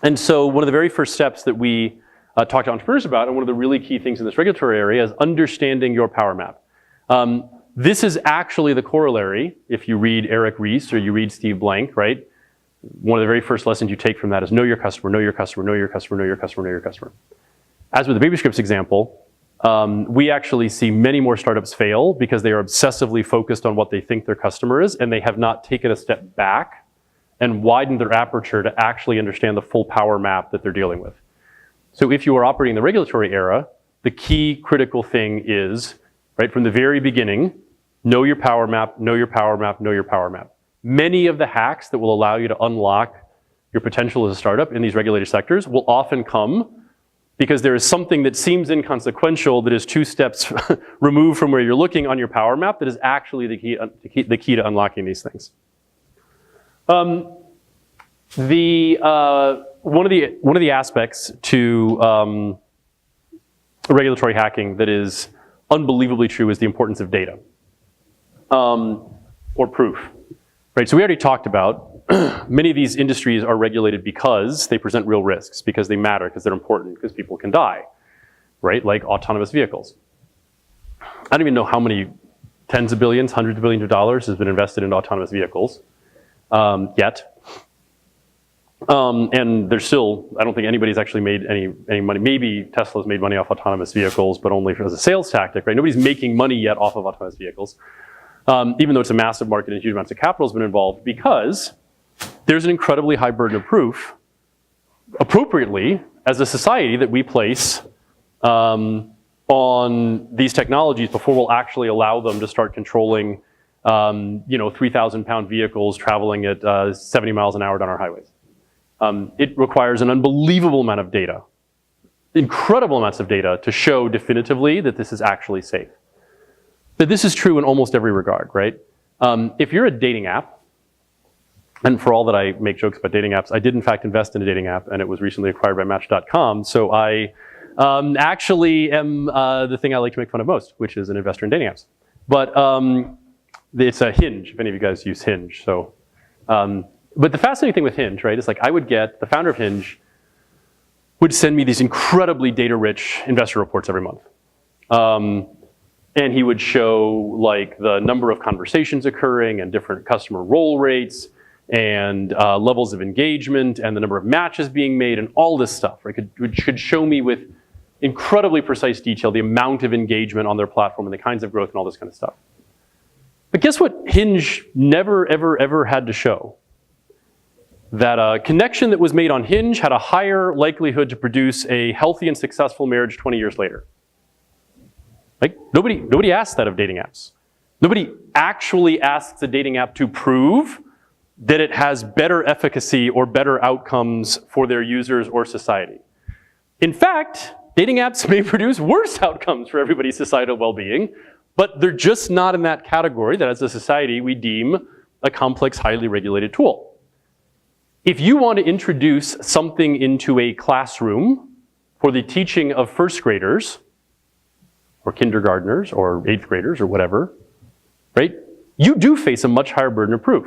And so one of the very first steps that we talk to entrepreneurs about, and one of the really key things in this regulatory area, is understanding your power map. This is actually the corollary, if you read Eric Ries or you read Steve Blank, right? One of the very first lessons you take from that is know your customer, know your customer, know your customer, know your customer, know your customer. As with the baby scripts example, we actually see many more startups fail because they are obsessively focused on what they think their customer is, and they have not taken a step back and widened their aperture to actually understand the full power map that they're dealing with. So if you are operating in the regulatory era, the key critical thing is, right from the very beginning, know your power map, know your power map, know your power map. Many of the hacks that will allow you to unlock your potential as a startup in these regulated sectors will often come because there is something that seems inconsequential that is 2 steps removed from where you're looking on your power map that is actually the key to unlocking these things. One of the aspects to regulatory hacking that is unbelievably true is the importance of data or proof. Right, so we already talked about many of these industries are regulated because they present real risks, because they matter, because they're important, because people can die, right? Like autonomous vehicles. I don't even know how many tens of billions, hundreds of billions of dollars has been invested in autonomous vehicles yet. And there's still, I don't think anybody's actually made any money. Maybe Tesla's made money off autonomous vehicles, but only as a sales tactic, right? Nobody's making money yet off of autonomous vehicles. Even though it's a massive market and huge amounts of capital has been involved, because there's an incredibly high burden of proof, appropriately, as a society, that we place on these technologies before we'll actually allow them to start controlling 3,000-pound vehicles traveling at 70 miles an hour down our highways. It requires an unbelievable amount of data, incredible amounts of data, to show definitively that this is actually safe. But this is true in almost every regard, right? If you're a dating app, and for all that I make jokes about dating apps, I did in fact invest in a dating app, and it was recently acquired by Match.com, so I actually am the thing I like to make fun of most, which is an investor in dating apps. But it's a Hinge, if any of you guys use Hinge. So, but the fascinating thing with Hinge, right, is like I would get, the founder of Hinge would send me these incredibly data-rich investor reports every month. And he would show like the number of conversations occurring and different customer roll rates and levels of engagement and the number of matches being made and all this stuff, right? Could show me with incredibly precise detail the amount of engagement on their platform and the kinds of growth and all this kind of stuff. But guess what Hinge never, ever, ever had to show? That a connection that was made on Hinge had a higher likelihood to produce a healthy and successful marriage 20 years later. Like, nobody asks that of dating apps. Nobody actually asks a dating app to prove that it has better efficacy or better outcomes for their users or society. In fact, dating apps may produce worse outcomes for everybody's societal well-being, but they're just not in that category that as a society we deem a complex, highly regulated tool. If you want to introduce something into a classroom for the teaching of first graders, or kindergartners, or 8th graders, or whatever, right? You do face a much higher burden of proof.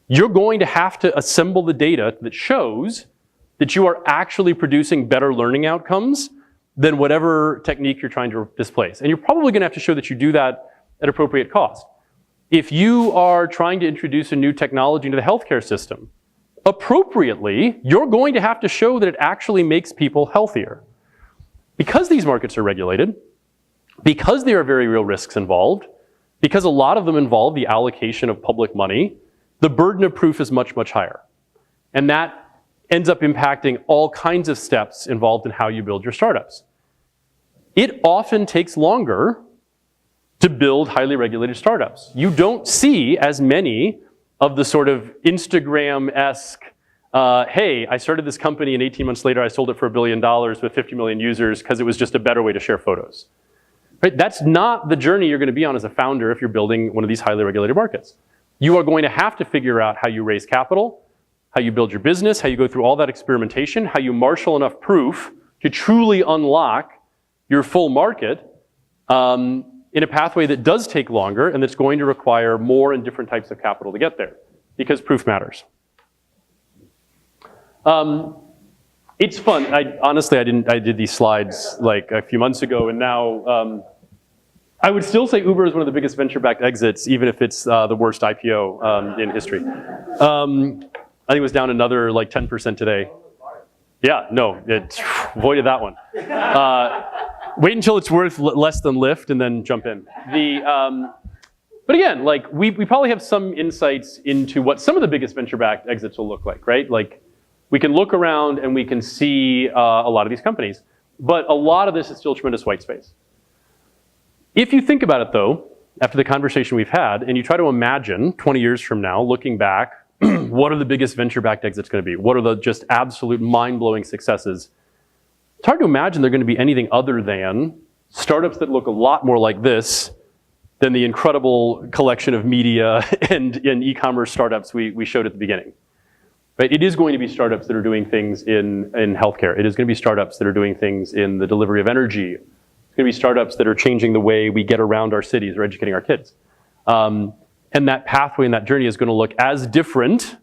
You're going to have to assemble the data that shows that you are actually producing better learning outcomes than whatever technique you're trying to displace. And you're probably gonna have to show that you do that at appropriate cost. If you are trying to introduce a new technology into the healthcare system, appropriately, you're going to have to show that it actually makes people healthier. Because these markets are regulated, because there are very real risks involved, because a lot of them involve the allocation of public money, the burden of proof is much, much higher. And that ends up impacting all kinds of steps involved in how you build your startups. It often takes longer to build highly regulated startups. You don't see as many of the sort of Instagram-esque, hey, I started this company and 18 months later I sold it for $1 billion with 50 million users because it was just a better way to share photos. Right? That's not the journey you're going to be on as a founder if you're building one of these highly regulated markets. You are going to have to figure out how you raise capital, how you build your business, how you go through all that experimentation, how you marshal enough proof to truly unlock your full market in a pathway that does take longer and that's going to require more and different types of capital to get there, because proof matters. It's fun. Honestly, I did these slides like a few months ago, and now I would still say Uber is one of the biggest venture-backed exits, even if it's the worst IPO in history. I think it was down another like 10% today. Yeah, no, it avoided that one. Wait until it's worth less than Lyft and then jump in. But again, like we probably have some insights into what some of the biggest venture-backed exits will look like, right? Like we can look around and we can see a lot of these companies, but a lot of this is still tremendous white space. If you think about it though, after the conversation we've had, and you try to imagine 20 years from now, looking back, what are the biggest venture-backed exits going to be? What are the just absolute mind-blowing successes? It's hard to imagine they're going to be anything other than startups that look a lot more like this than the incredible collection of media and e-commerce startups we showed at the beginning. Right? It is going to be startups that are doing things in healthcare. It is going to be startups that are doing things in the delivery of energy. It's going to be startups that are changing the way we get around our cities or educating our kids. And that pathway and that journey is going to look as different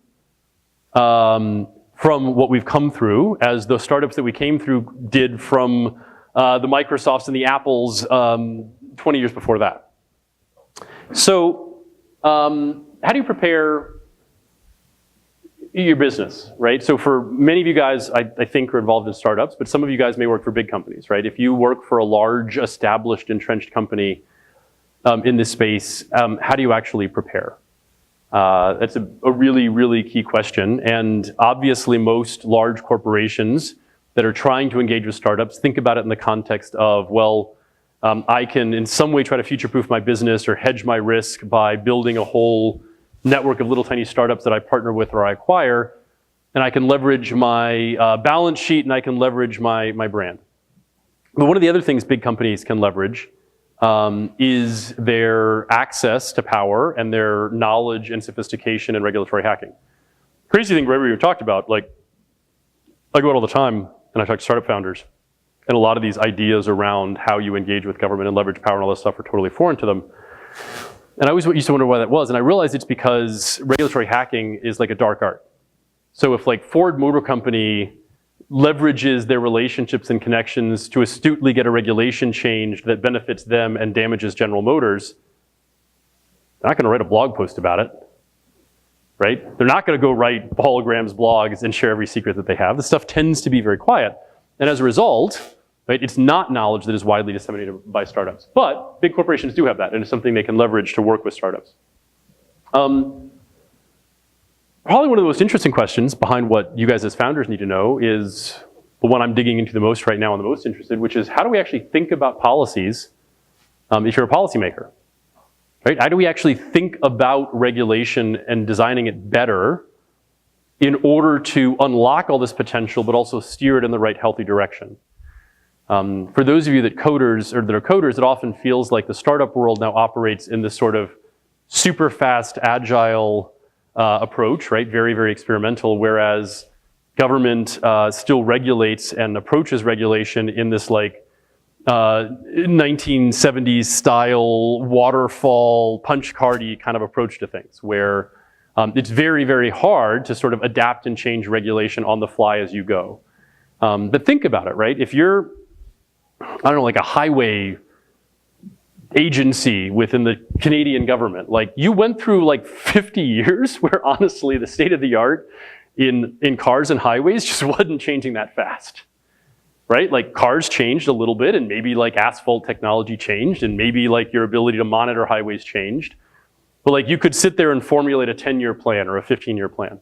from what we've come through as the startups that we came through did from the Microsofts and the Apples 20 years before that. So how do you prepare your business, right? So for many of you guys, I think are involved in startups, but some of you guys may work for big companies, right? If you work for a large, established, entrenched company in this space, how do you actually prepare? That's a really, really key question. And obviously most large corporations that are trying to engage with startups think about it in the context of, well, I can in some way try to future-proof my business or hedge my risk by building a whole network of little tiny startups that I partner with or I acquire, and I can leverage my balance sheet and I can leverage my brand. But one of the other things big companies can leverage is their access to power and their knowledge and sophistication and regulatory hacking. Crazy thing Gregory talked about, like I go out all the time and I talk to startup founders, and a lot of these ideas around how you engage with government and leverage power and all this stuff are totally foreign to them. And I always used to wonder why that was, and I realized it's because regulatory hacking is like a dark art. So if like Ford Motor Company leverages their relationships and connections to astutely get a regulation changed that benefits them and damages General Motors, they're not going to write a blog post about it, right? They're not going to go write holograms blogs and share every secret that they have. This stuff tends to be very quiet. And as a result, right, it's not knowledge that is widely disseminated by startups. But big corporations do have that, and it's something they can leverage to work with startups. Probably one of the most interesting questions behind what you guys as founders need to know is the one I'm digging into the most right now and the most interested, which is how do we actually think about policies if you're a policymaker? Right? How do we actually think about regulation and designing it better in order to unlock all this potential, but also steer it in the right healthy direction? For those of you that are coders, it often feels like the startup world now operates in this sort of super fast, agile approach, right? Very, very experimental, whereas government still regulates and approaches regulation in this like 1970s style waterfall punch cardy kind of approach to things, where it's very, very hard to sort of adapt and change regulation on the fly as you go. But think about it, right? If you're, I don't know, like a highway agency within the Canadian government. Like, you went through like 50 years where honestly the state of the art in cars and highways just wasn't changing that fast, right? Like, cars changed a little bit, and maybe like asphalt technology changed, and maybe like your ability to monitor highways changed. But like, you could sit there and formulate a 10-year plan or a 15-year plan.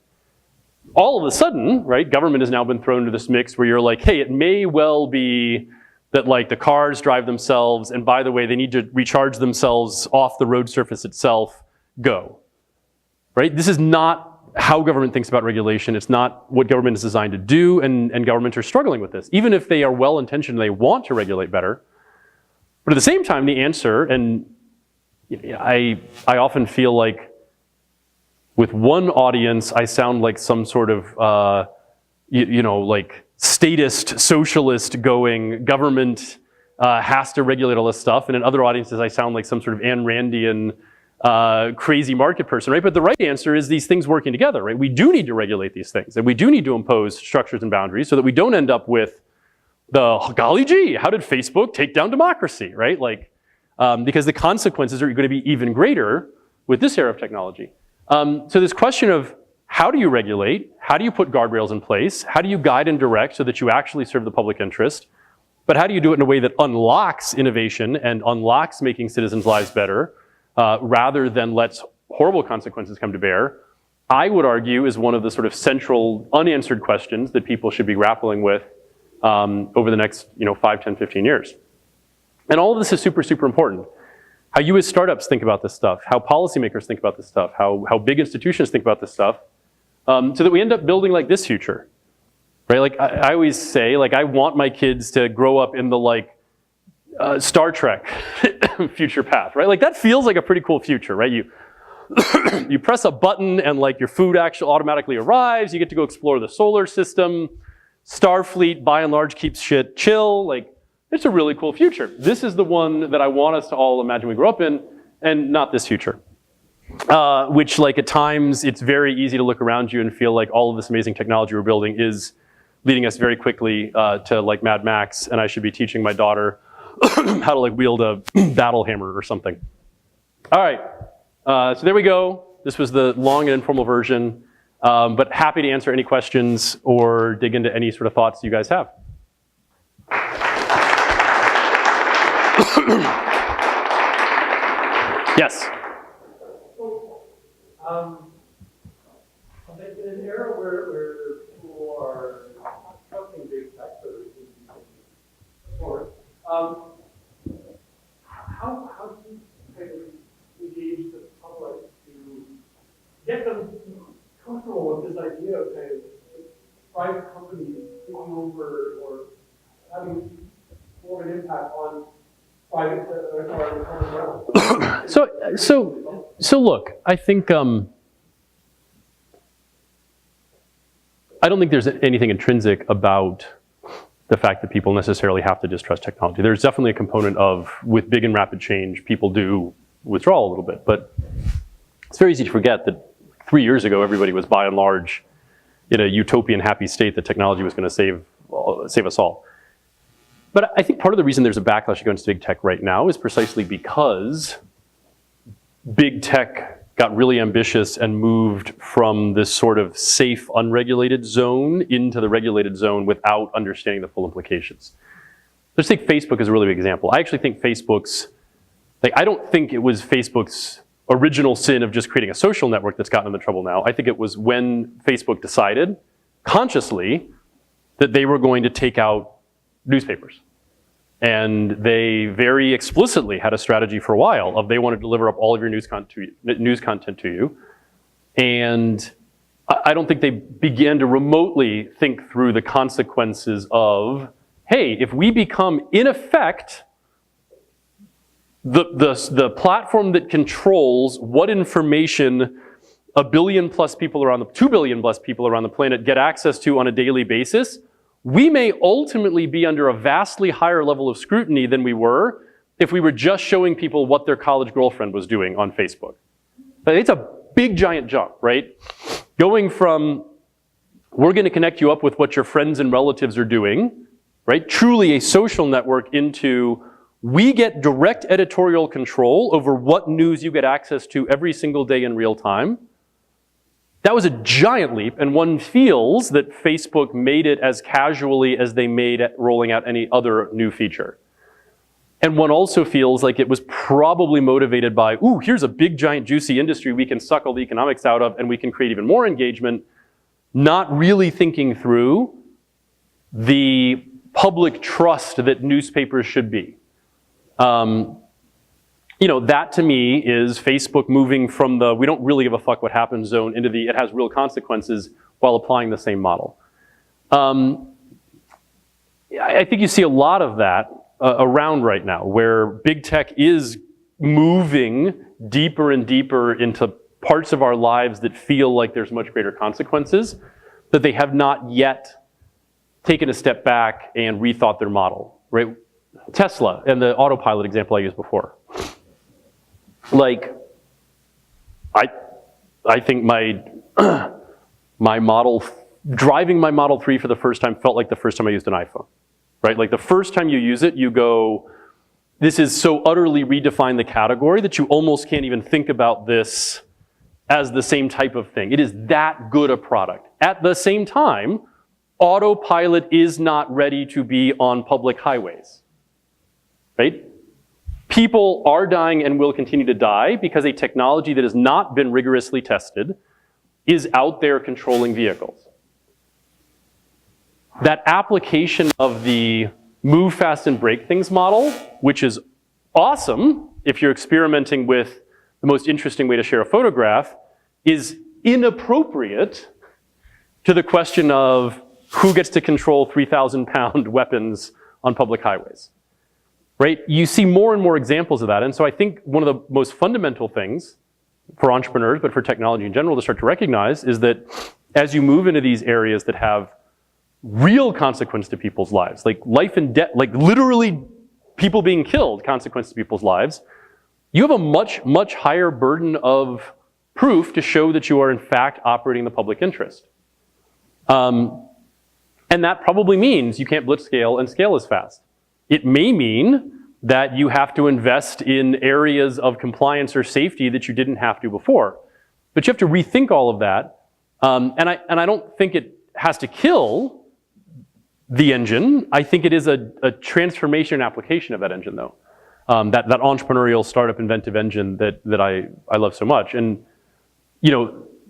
All of a sudden, right, government has now been thrown into this mix where you're like, hey, it may well be that like the cars drive themselves, and by the way, they need to recharge themselves off the road surface itself, go. Right? This is not how government thinks about regulation. It's not what government is designed to do, and governments are struggling with this. Even if they are well-intentioned and they want to regulate better. But at the same time, the answer, and I often feel like with one audience, I sound like some sort of, like statist socialist going, government has to regulate all this stuff. And in other audiences, I sound like some sort of Ayn Randian crazy market person, right? But the right answer is these things working together, right? We do need to regulate these things, and we do need to impose structures and boundaries so that we don't end up with the, golly gee, how did Facebook take down democracy, right? Like, because the consequences are going to be even greater with this era of technology. So this question of how do you regulate? How do you put guardrails in place? How do you guide and direct so that you actually serve the public interest? But how do you do it in a way that unlocks innovation and unlocks making citizens' lives better, rather than lets horrible consequences come to bear? I would argue is one of the sort of central unanswered questions that people should be grappling with over the next 5, 10, 15 years. And all of this is super, super important. How you as startups think about this stuff, how policymakers think about this stuff, how big institutions think about this stuff, so that we end up building like this future, right? Like I always say, like I want my kids to grow up in the like Star Trek future path, right? Like that feels like a pretty cool future, right? You press a button and like your food actually automatically arrives. You get to go explore the solar system. Starfleet, by and large, keeps shit chill. Like, it's a really cool future. This is the one that I want us to all imagine we grow up in, and not this future. Which, like, at times, it's very easy to look around you and feel like all of this amazing technology we're building is leading us very quickly to, like, Mad Max, and I should be teaching my daughter how to, like, wield a battle hammer or something. All right, so there we go. This was the long and informal version, but happy to answer any questions or dig into any sort of thoughts you guys have. Yes. In an era where people are trusting big tech, so how do you kind of engage the public to get them comfortable with this idea of kind of private companies taking over or having more of an impact on private realm? So look, I think I don't think there's anything intrinsic about the fact that people necessarily have to distrust technology. There's definitely a component of, with big and rapid change, people do withdraw a little bit. But it's very easy to forget that 3 years ago, everybody was by and large in a utopian happy state that technology was going to save us all. But I think part of the reason there's a backlash against big tech right now is precisely because big tech got really ambitious and moved from this sort of safe, unregulated zone into the regulated zone without understanding the full implications. Let's take Facebook as a really big example. I actually think I don't think it was Facebook's original sin of just creating a social network that's gotten them in trouble now. I think it was when Facebook decided, consciously, that they were going to take out newspapers. And they very explicitly had a strategy for a while of they want to deliver up all of your news content to you. And I don't think they began to remotely think through the consequences of, hey, if we become, in effect, the platform that controls what information 1 billion plus people around 2 billion plus people around the planet get access to on a daily basis, we may ultimately be under a vastly higher level of scrutiny than we were if we were just showing people what their college girlfriend was doing on Facebook. But it's a big, giant jump, right? Going from, we're going to connect you up with what your friends and relatives are doing, right? Truly a social network, into we get direct editorial control over what news you get access to every single day in real time. That was a giant leap, and one feels that Facebook made it as casually as they made it rolling out any other new feature. And one also feels like it was probably motivated by, ooh, here's a big, giant, juicy industry we can suck all the economics out of, and we can create even more engagement, not really thinking through the public trust that newspapers should be. That to me is Facebook moving from the we don't really give a fuck what happens zone into the it has real consequences while applying the same model. I think you see a lot of that around right now, where big tech is moving deeper and deeper into parts of our lives that feel like there's much greater consequences, that they have not yet taken a step back and rethought their model, right? Tesla and the autopilot example I used before. Like, I think driving my Model 3 for the first time felt like the first time I used an iPhone, right? Like the first time you use it, you go, this is so utterly redefined the category that you almost can't even think about this as the same type of thing. It is that good a product. At the same time, autopilot is not ready to be on public highways, right? People are dying and will continue to die because a technology that has not been rigorously tested is out there controlling vehicles. That application of the move fast and break things model, which is awesome if you're experimenting with the most interesting way to share a photograph, is inappropriate to the question of who gets to control 3,000-pound weapons on public highways. Right? You see more and more examples of that. And so I think one of the most fundamental things for entrepreneurs, but for technology in general, to start to recognize is that as you move into these areas that have real consequence to people's lives, like life and death, like literally people being killed, consequence to people's lives, you have a much, much higher burden of proof to show that you are in fact operating in the public interest. And that probably means you can't blitz scale and scale as fast. It may mean that you have to invest in areas of compliance or safety that you didn't have to before. But you have to rethink all of that. And I don't think it has to kill the engine. I think it is a transformation application of that engine, though. That entrepreneurial startup inventive engine that I love so much. And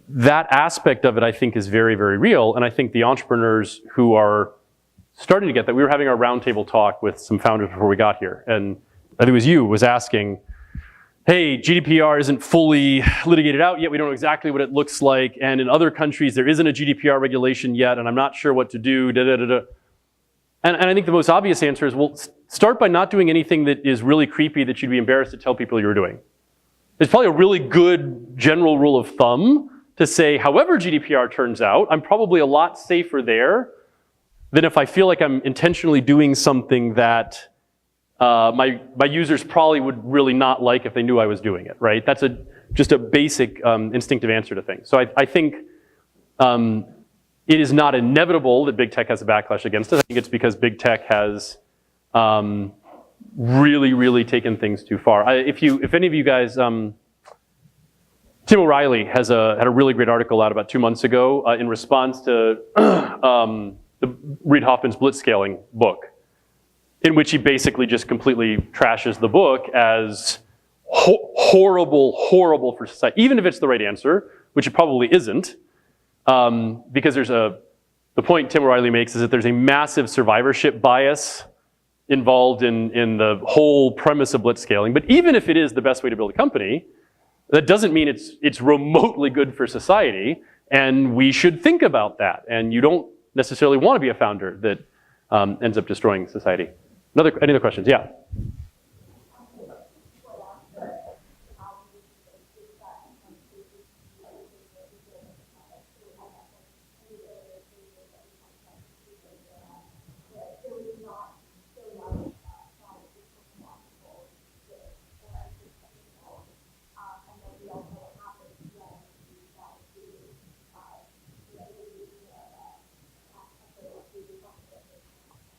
that aspect of it, I think, is very, very real. And I think the entrepreneurs who are starting to get that, we were having our roundtable talk with some founders before we got here. And I think it was you, was asking, hey, GDPR isn't fully litigated out yet. We don't know exactly what it looks like. And in other countries, there isn't a GDPR regulation yet, and I'm not sure what to do, da, da, da, da. And I think the most obvious answer is, well, start by not doing anything that is really creepy that you'd be embarrassed to tell people you're doing. It's probably a really good general rule of thumb to say, however GDPR turns out, I'm probably a lot safer there than if I feel like I'm intentionally doing something that my users probably would really not like if they knew I was doing it, right? That's just a basic instinctive answer to things. So I think it is not inevitable that big tech has a backlash against us. I think it's because big tech has really, really taken things too far. If any of you guys, Tim O'Reilly had a really great article out about 2 months ago in response to the Reid Hoffman's blitzscaling book, in which he basically just completely trashes the book as horrible, horrible for society, even if it's the right answer, which it probably isn't, because the point Tim O'Reilly makes is that there's a massive survivorship bias involved in the whole premise of blitzscaling. But even if it is the best way to build a company, that doesn't mean it's remotely good for society, and we should think about that. And you don't necessarily want to be a founder that ends up destroying society. Any other questions? Yeah.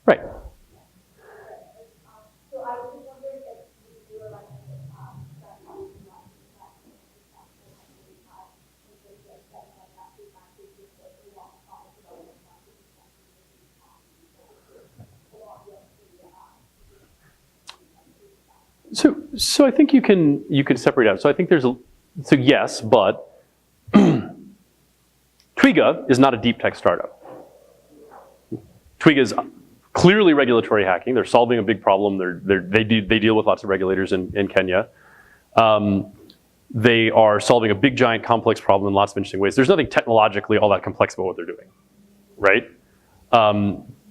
Right. So I was So I think you can separate out. So I think so yes, but Twiga is not a deep tech startup. Twiga is clearly regulatory hacking. They're solving a big problem. They deal with lots of regulators in Kenya. They are solving a big, giant, complex problem in lots of interesting ways. There's nothing technologically all that complex about what they're doing, right?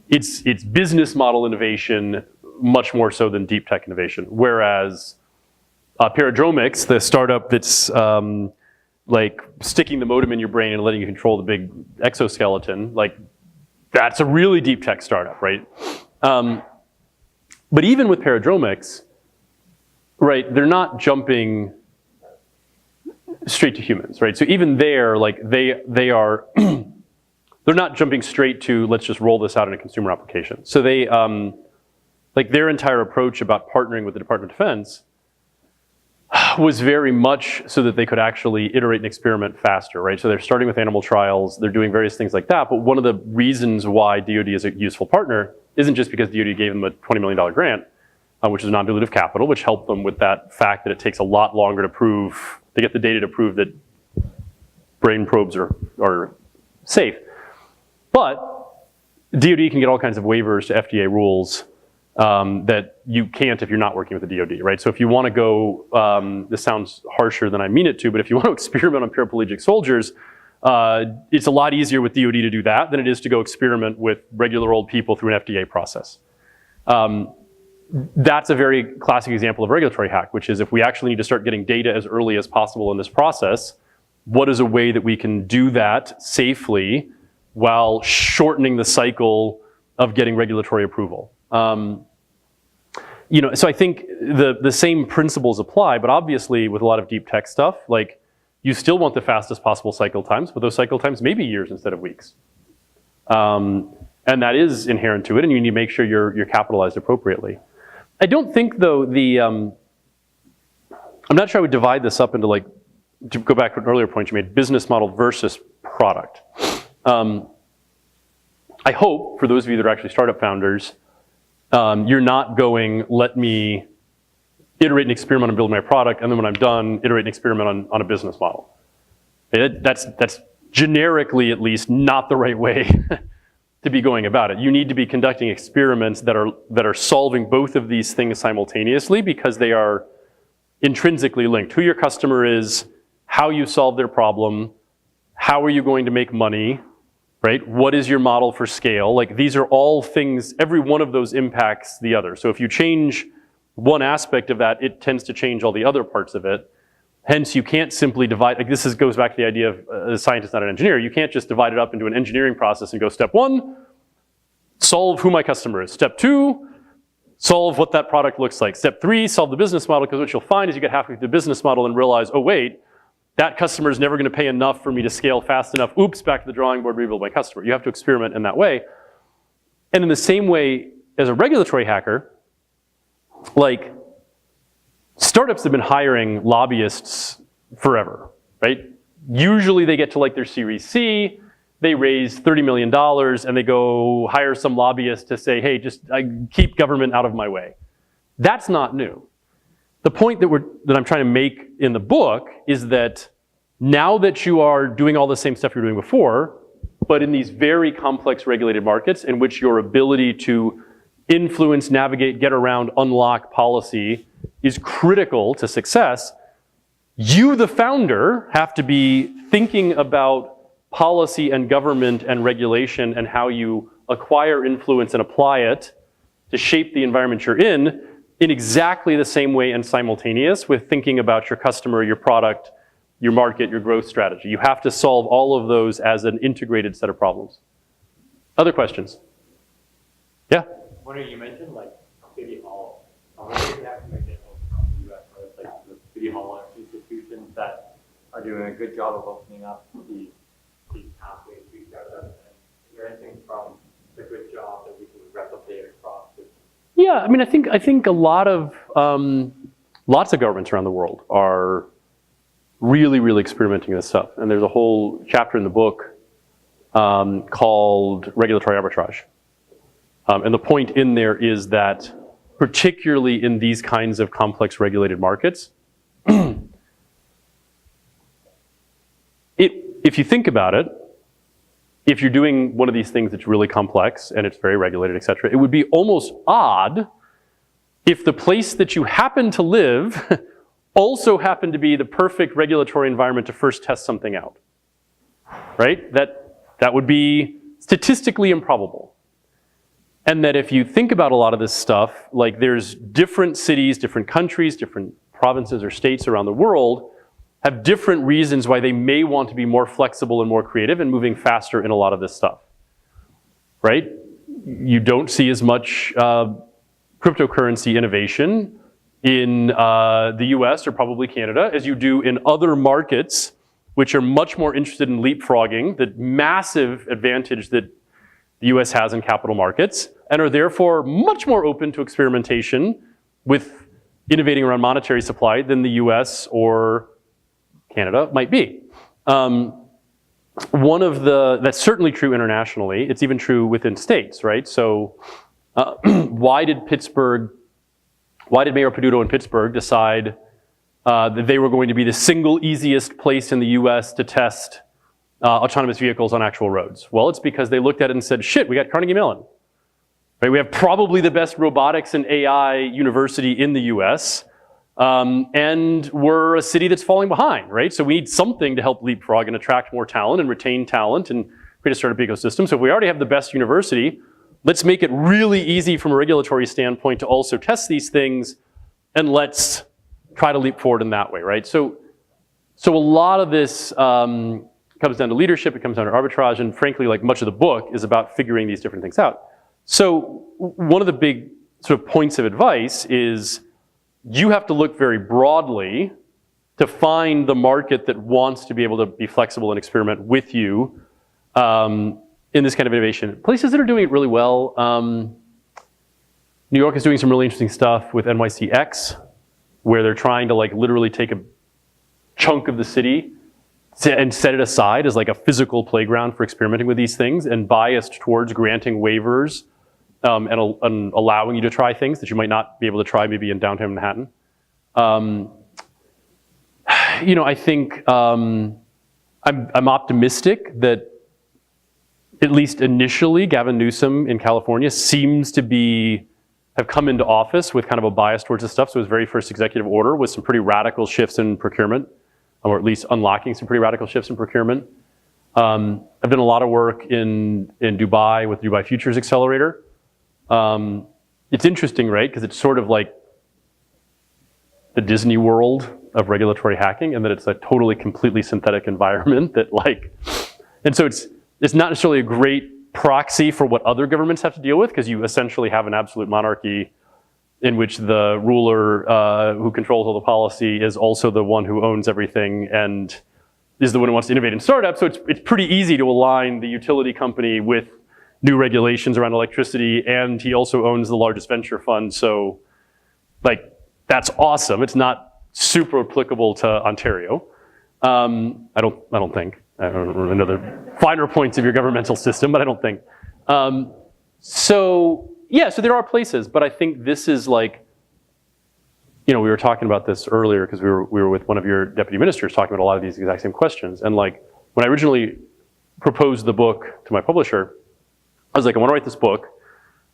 It's business model innovation much more so than deep tech innovation. Whereas Paradromics, the startup that's like sticking the modem in your brain and letting you control the big exoskeleton, like that's a really deep tech startup, right? But even with Paradromics, right, they're not jumping straight to humans, right? So even there, like they are, they're not jumping straight to let's just roll this out in a consumer application. So they, like their entire approach about partnering with the Department of Defense was very much so that they could actually iterate and experiment faster, right? So they're starting with animal trials, they're doing various things like that, but one of the reasons why DoD is a useful partner isn't just because DoD gave them a $20 million grant, which is non-dilutive capital, which helped them with that fact that it takes a lot longer to get the data to prove that brain probes are safe. But DoD can get all kinds of waivers to FDA rules that you can't if you're not working with the DoD, right? So if you want to go, this sounds harsher than I mean it to, but if you want to experiment on paraplegic soldiers, it's a lot easier with DoD to do that than it is to go experiment with regular old people through an FDA process. That's a very classic example of regulatory hack, which is if we actually need to start getting data as early as possible in this process, what is a way that we can do that safely while shortening the cycle of getting regulatory approval? You know, so I think the same principles apply, but obviously with a lot of deep tech stuff, like you still want the fastest possible cycle times, but those cycle times may be years instead of weeks. And that is inherent to it, and you need to make sure you're capitalized appropriately. I don't think though I'm not sure I would divide this up into like, to go back to an earlier point you made, business model versus product. I hope for those of you that are actually startup founders, you're not going, let me iterate and experiment on building my product, and then when I'm done, iterate and experiment on a business model. That's generically, at least, not the right way to be going about it. You need to be conducting experiments that are solving both of these things simultaneously because they are intrinsically linked. Who your customer is, how you solve their problem, how are you going to make money, right? What is your model for scale? Like these are all things, every one of those impacts the other. So if you change one aspect of that, it tends to change all the other parts of it. Hence, you can't simply divide, like this goes back to the idea of a scientist, not an engineer. You can't just divide it up into an engineering process and go, step one, solve who my customer is. Step two, solve what that product looks like. Step three, solve the business model, because what you'll find is you get halfway through the business model and realize, oh wait, that customer is never gonna pay enough for me to scale fast enough. Oops, back to the drawing board, rebuild my customer. You have to experiment in that way. And in the same way, as a regulatory hacker, like, startups have been hiring lobbyists forever, right? Usually they get to like their Series C, they raise $30 million and they go hire some lobbyist to say, hey, just keep government out of my way. That's not new. The point that I'm trying to make in the book is that now that you are doing all the same stuff you were doing before, but in these very complex regulated markets in which your ability to influence, navigate, get around, unlock policy is critical to success, you, the founder, have to be thinking about policy and government and regulation and how you acquire influence and apply it to shape the environment you're in exactly the same way and simultaneous with thinking about your customer, your product, your market, your growth strategy. You have to solve all of those as an integrated set of problems. Other questions? Yeah? You mentioned like City Hall. What do you have to make it from the US, where it's like the City Hall institutions that are doing a good job of opening up these pathways to startups? Is there anything from the good job that we can replicate across? Yeah, I mean, I think a lot of lots of governments around the world are really, really experimenting with this stuff. And there's a whole chapter in the book called regulatory arbitrage. And the point in there is that particularly in these kinds of complex regulated markets. If you think about it, if you're doing one of these things that's really complex and it's very regulated, et cetera, it would be almost odd if the place that you happen to live also happened to be the perfect regulatory environment to first test something out, right? That would be statistically improbable. And that if you think about a lot of this stuff, like there's different cities, different countries, different provinces or states around the world have different reasons why they may want to be more flexible and more creative and moving faster in a lot of this stuff, right? You don't see as much cryptocurrency innovation in the US or probably Canada as you do in other markets which are much more interested in leapfrogging the massive advantage that the US has in capital markets and are therefore much more open to experimentation with innovating around monetary supply than the US or Canada might be. That's certainly true internationally. It's even true within states, right? So why did Mayor Peduto in Pittsburgh decide that they were going to be the single easiest place in the US to test autonomous vehicles on actual roads? Well, it's because they looked at it and said, shit, we got Carnegie Mellon. Right? We have probably the best robotics and AI university in the US. And we're a city that's falling behind, right? So we need something to help leapfrog and attract more talent and retain talent and create a startup ecosystem. So if we already have the best university, let's make it really easy from a regulatory standpoint to also test these things, and let's try to leap forward in that way, right? So a lot of this comes down to leadership, it comes down to arbitrage, and frankly, like much of the book is about figuring these different things out. So one of the big sort of points of advice is you have to look very broadly to find the market that wants to be able to be flexible and experiment with you in this kind of innovation. Places that are doing it really well, New York is doing some really interesting stuff with NYCX, where they're trying to like literally take a chunk of the city and set it aside as like a physical playground for experimenting with these things and biased towards granting waivers and allowing you to try things that you might not be able to try maybe in downtown Manhattan. I think I'm optimistic that at least initially Gavin Newsom in California seems to have come into office with kind of a bias towards this stuff. So his very first executive order was some pretty radical shifts in procurement, or at least unlocking some pretty radical shifts in procurement. I've done a lot of work in Dubai with Dubai Futures Accelerator. It's interesting, right? Because it's sort of like the Disney World of regulatory hacking, and that it's a totally, completely synthetic environment that and so it's not necessarily a great proxy for what other governments have to deal with, because you essentially have an absolute monarchy in which the ruler who controls all the policy is also the one who owns everything and is the one who wants to innovate in startups. So it's pretty easy to align the utility company with new regulations around electricity, and he also owns the largest venture fund. So like, that's awesome. It's not super applicable to Ontario. I don't think. I don't know the finer points of your governmental system, but I don't think. So there are places, but I think this is like, we were talking about this earlier because we were with one of your deputy ministers talking about a lot of these exact same questions. And like, when I originally proposed the book to my publisher, I was like, I want to write this book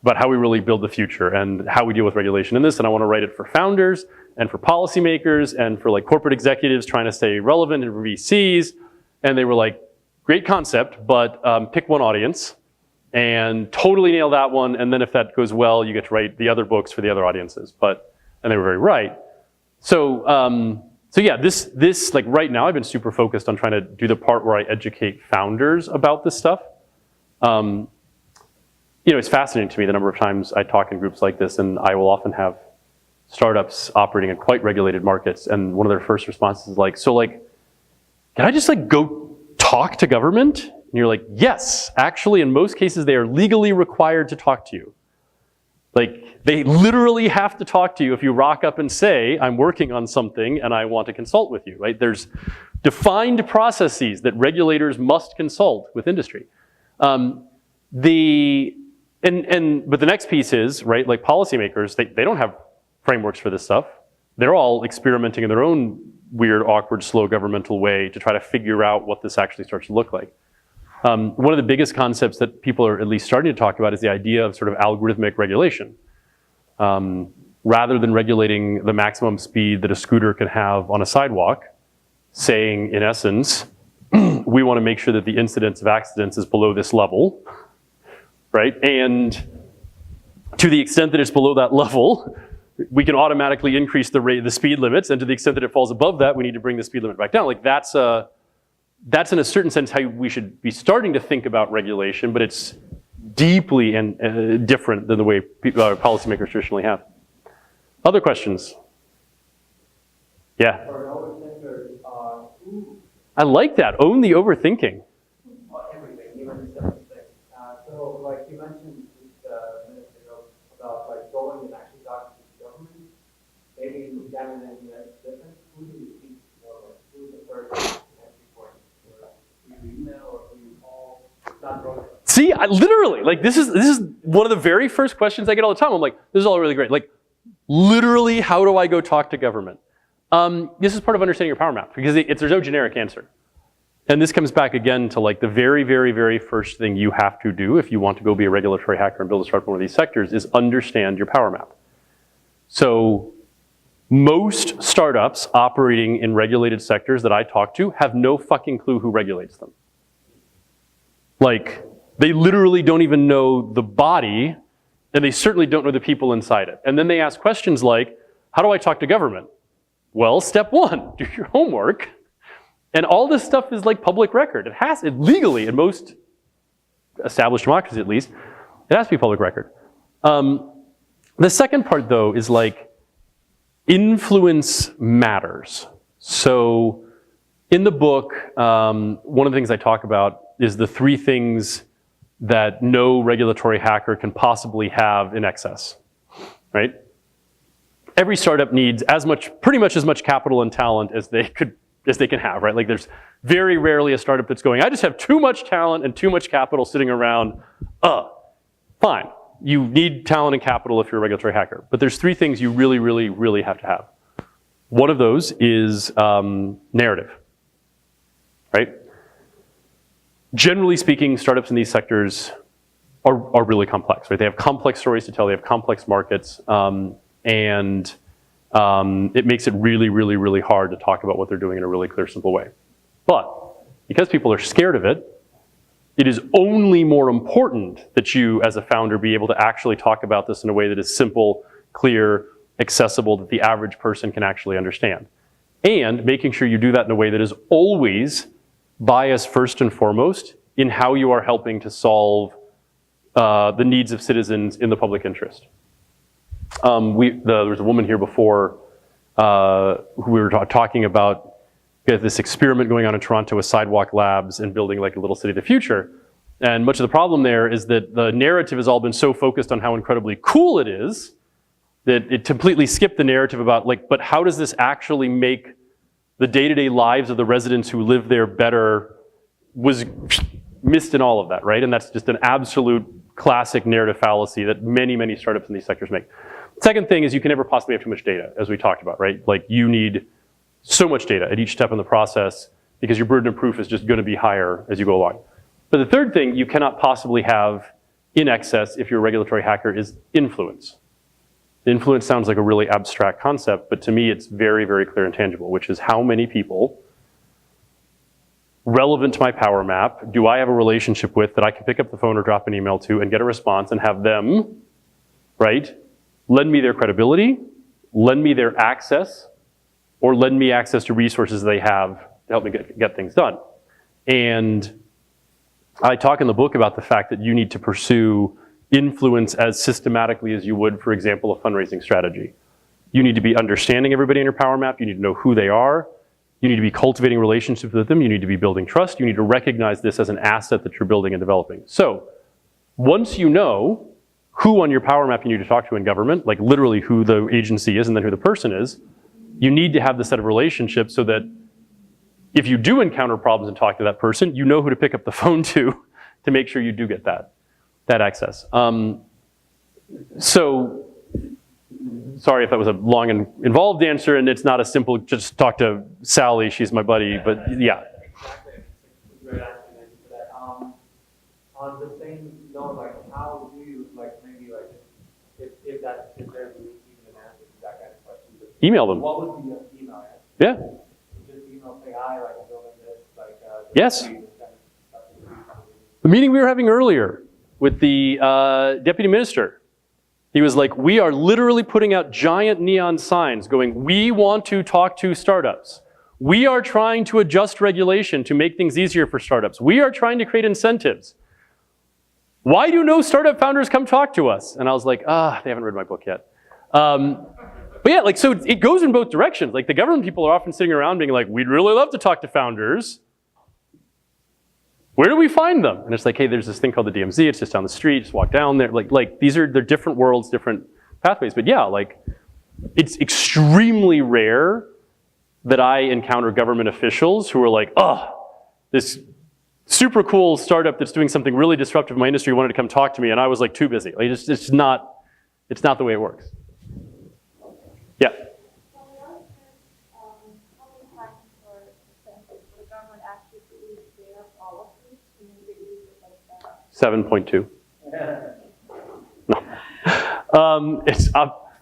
about how we really build the future and how we deal with regulation in this. And I want to write it for founders and for policymakers and for like corporate executives trying to stay relevant and for VCs. And they were like, great concept, but pick one audience and totally nail that one. And then if that goes well, you get to write the other books for the other audiences. And they were very right. So this like right now, I've been super focused on trying to do the part where I educate founders about this stuff. It's fascinating to me the number of times I talk in groups like this, and I will often have startups operating in quite regulated markets, and one of their first responses is like, can I just like go talk to government? And you're like, yes, actually, in most cases, they are legally required to talk to you. Like, they literally have to talk to you if you rock up and say, I'm working on something and I want to consult with you, right? There's defined processes that regulators must consult with industry. And But the next piece is, right, like policymakers, they don't have frameworks for this stuff. They're all experimenting in their own weird, awkward, slow governmental way to try to figure out what this actually starts to look like. One of the biggest concepts that people are at least starting to talk about is the idea of sort of algorithmic regulation. Rather than regulating the maximum speed that a scooter can have on a sidewalk, saying, in essence, we want to make sure that the incidence of accidents is below this level, right? And to the extent that it's below that level, we can automatically increase the speed limits, and to the extent that it falls above that, we need to bring the speed limit back down. Like that's in a certain sense how we should be starting to think about regulation, but it's deeply and different than the way policymakers traditionally have. Other questions? Yeah. For an overthinker, I like that. Own the overthinking. everything, even the simple things. So, like you mentioned just a minute ago about like going and actually talking to the government. Maybe in Canada that's different. Who do you speak to? Like, who's the first entry point? Or through email or through call? It's not going. See, literally, like this is one of the very first questions I get all the time. I'm like, this is all really great. Like, literally, how do I go talk to government? This is part of understanding your power map because there's no generic answer. And this comes back again to like the very, very, very first thing you have to do if you want to go be a regulatory hacker and build a startup in one of these sectors is understand your power map. So most startups operating in regulated sectors that I talk to have no fucking clue who regulates them. Like, they literally don't even know the body, and they certainly don't know the people inside it. And then they ask questions like, how do I talk to government? Well, step one, do your homework. And all this stuff is like public record. It legally, in most established democracies at least, it has to be public record. The second part though is like, influence matters. So in the book, one of the things I talk about is the 3 things that no regulatory hacker can possibly have in excess, right? Every startup needs pretty much as much capital and talent as they can have, right? Like there's very rarely a startup that's going, I just have too much talent and too much capital sitting around. Fine. You need talent and capital if you're a regulatory hacker. But there's 3 things you really, really, really have to have. One of those is narrative, right? Generally speaking, startups in these sectors are really complex, right? They have complex stories to tell, they have complex markets, and it makes it really, really, really hard to talk about what they're doing in a really clear, simple way. But because people are scared of it, it is only more important that you, as a founder, be able to actually talk about this in a way that is simple, clear, accessible, that the average person can actually understand. And making sure you do that in a way that is always biased first and foremost in how you are helping to solve the needs of citizens in the public interest. There was a woman here before who we were talking about this experiment going on in Toronto with sidewalk labs and building like a little city of the future. And much of the problem there is that the narrative has all been so focused on how incredibly cool it is that it completely skipped the narrative about like, but how does this actually make the day-to-day lives of the residents who live there better, was missed in all of that, right? And that's just an absolute classic narrative fallacy that many, many startups in these sectors make. Second thing is you can never possibly have too much data, as we talked about, right? Like you need so much data at each step in the process because your burden of proof is just going to be higher as you go along. But the third thing you cannot possibly have in excess if you're a regulatory hacker is influence. Influence sounds like a really abstract concept, but to me it's very, very clear and tangible, which is how many people relevant to my power map do I have a relationship with that I can pick up the phone or drop an email to and get a response and have them, right, lend me their credibility, lend me their access, or lend me access to resources they have to help me get things done. And I talk in the book about the fact that you need to pursue influence as systematically as you would, for example, a fundraising strategy. You need to be understanding everybody in your power map. You need to know who they are. You need to be cultivating relationships with them. You need to be building trust. You need to recognize this as an asset that you're building and developing. So once you know who on your power map you need to talk to in government, like literally who the agency is and then who the person is, you need to have this set of relationships so that if you do encounter problems and talk to that person, you know who to pick up the phone to make sure you do get that. that access. So, sorry if that was a long and involved answer, and it's not a simple, just talk to Sally, she's my buddy, but yeah. Exactly. Great answer. Thank you for that. On the same note, like, how do you, like, maybe, like, if there's even an answer to that kind of question, just Email them. what would be your email answer? Yeah. Just email, say, hi, like, I'm doing this, like, Yes. this kind of stuff. The meeting we were having earlier with the deputy minister, he was like, we are literally putting out giant neon signs going, we want to talk to startups. We are trying to adjust regulation to make things easier for startups. We are trying to create incentives. Why do no startup founders come talk to us? And I was like, they haven't read my book yet. But yeah, like, so it goes in both directions. Like, the government people are often sitting around being like, we'd really love to talk to founders. Where do we find them? And it's like, hey, there's this thing called the DMZ. It's just down the street. Just walk down there. Like they're different worlds, different pathways. But yeah, like, it's extremely rare that I encounter government officials who are like, this super cool startup that's doing something really disruptive in my industry wanted to come talk to me, and I was like too busy. Like, it's not the way it works. Yeah. The government actually released their policies to make it easier like that. 7.2. No. It's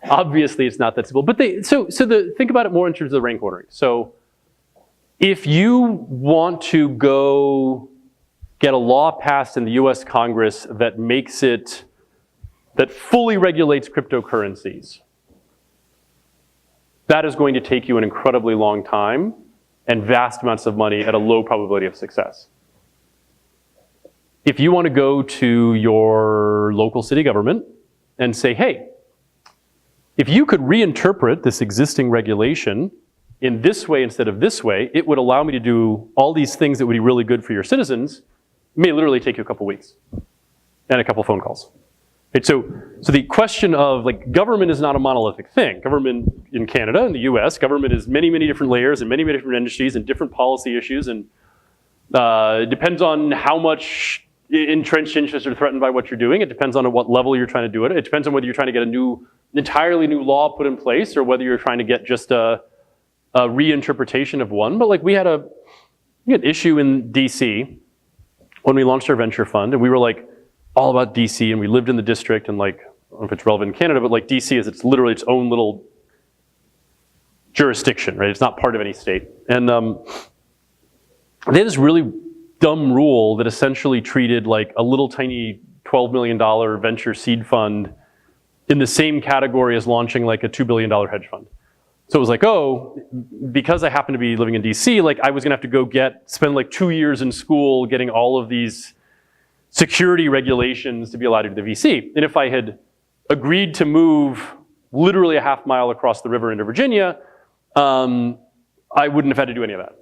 obviously it's not that simple. But think about it more in terms of the rank ordering. So if you want to go get a law passed in the US Congress that fully regulates cryptocurrencies, that is going to take you an incredibly long time and vast amounts of money at a low probability of success. If you want to go to your local city government and say, hey, if you could reinterpret this existing regulation in this way instead of this way, it would allow me to do all these things that would be really good for your citizens, it may literally take you a couple weeks and a couple phone calls. Right, so the question of, like, government is not a monolithic thing. Government in Canada, in the US, government is many, many different layers and many, many different industries and different policy issues, and it depends on how much entrenched interests are threatened by what you're doing. It depends on at what level you're trying to do it. It depends on whether you're trying to get an entirely new law put in place or whether you're trying to get just a reinterpretation of one. But like, we had an issue in DC when we launched our venture fund, and we were like, all about DC, and we lived in the district, and like, I don't know if it's relevant in Canada, but like DC is literally its own little jurisdiction, right? It's not part of any state. And they had this really dumb rule that essentially treated like a little tiny $12 million venture seed fund in the same category as launching like a $2 billion hedge fund. So it was like, because I happen to be living in DC, like, I was gonna have to go spend like 2 years in school getting all of these security regulations to be allowed to do the VC. And if I had agreed to move literally a half mile across the river into Virginia, I wouldn't have had to do any of that.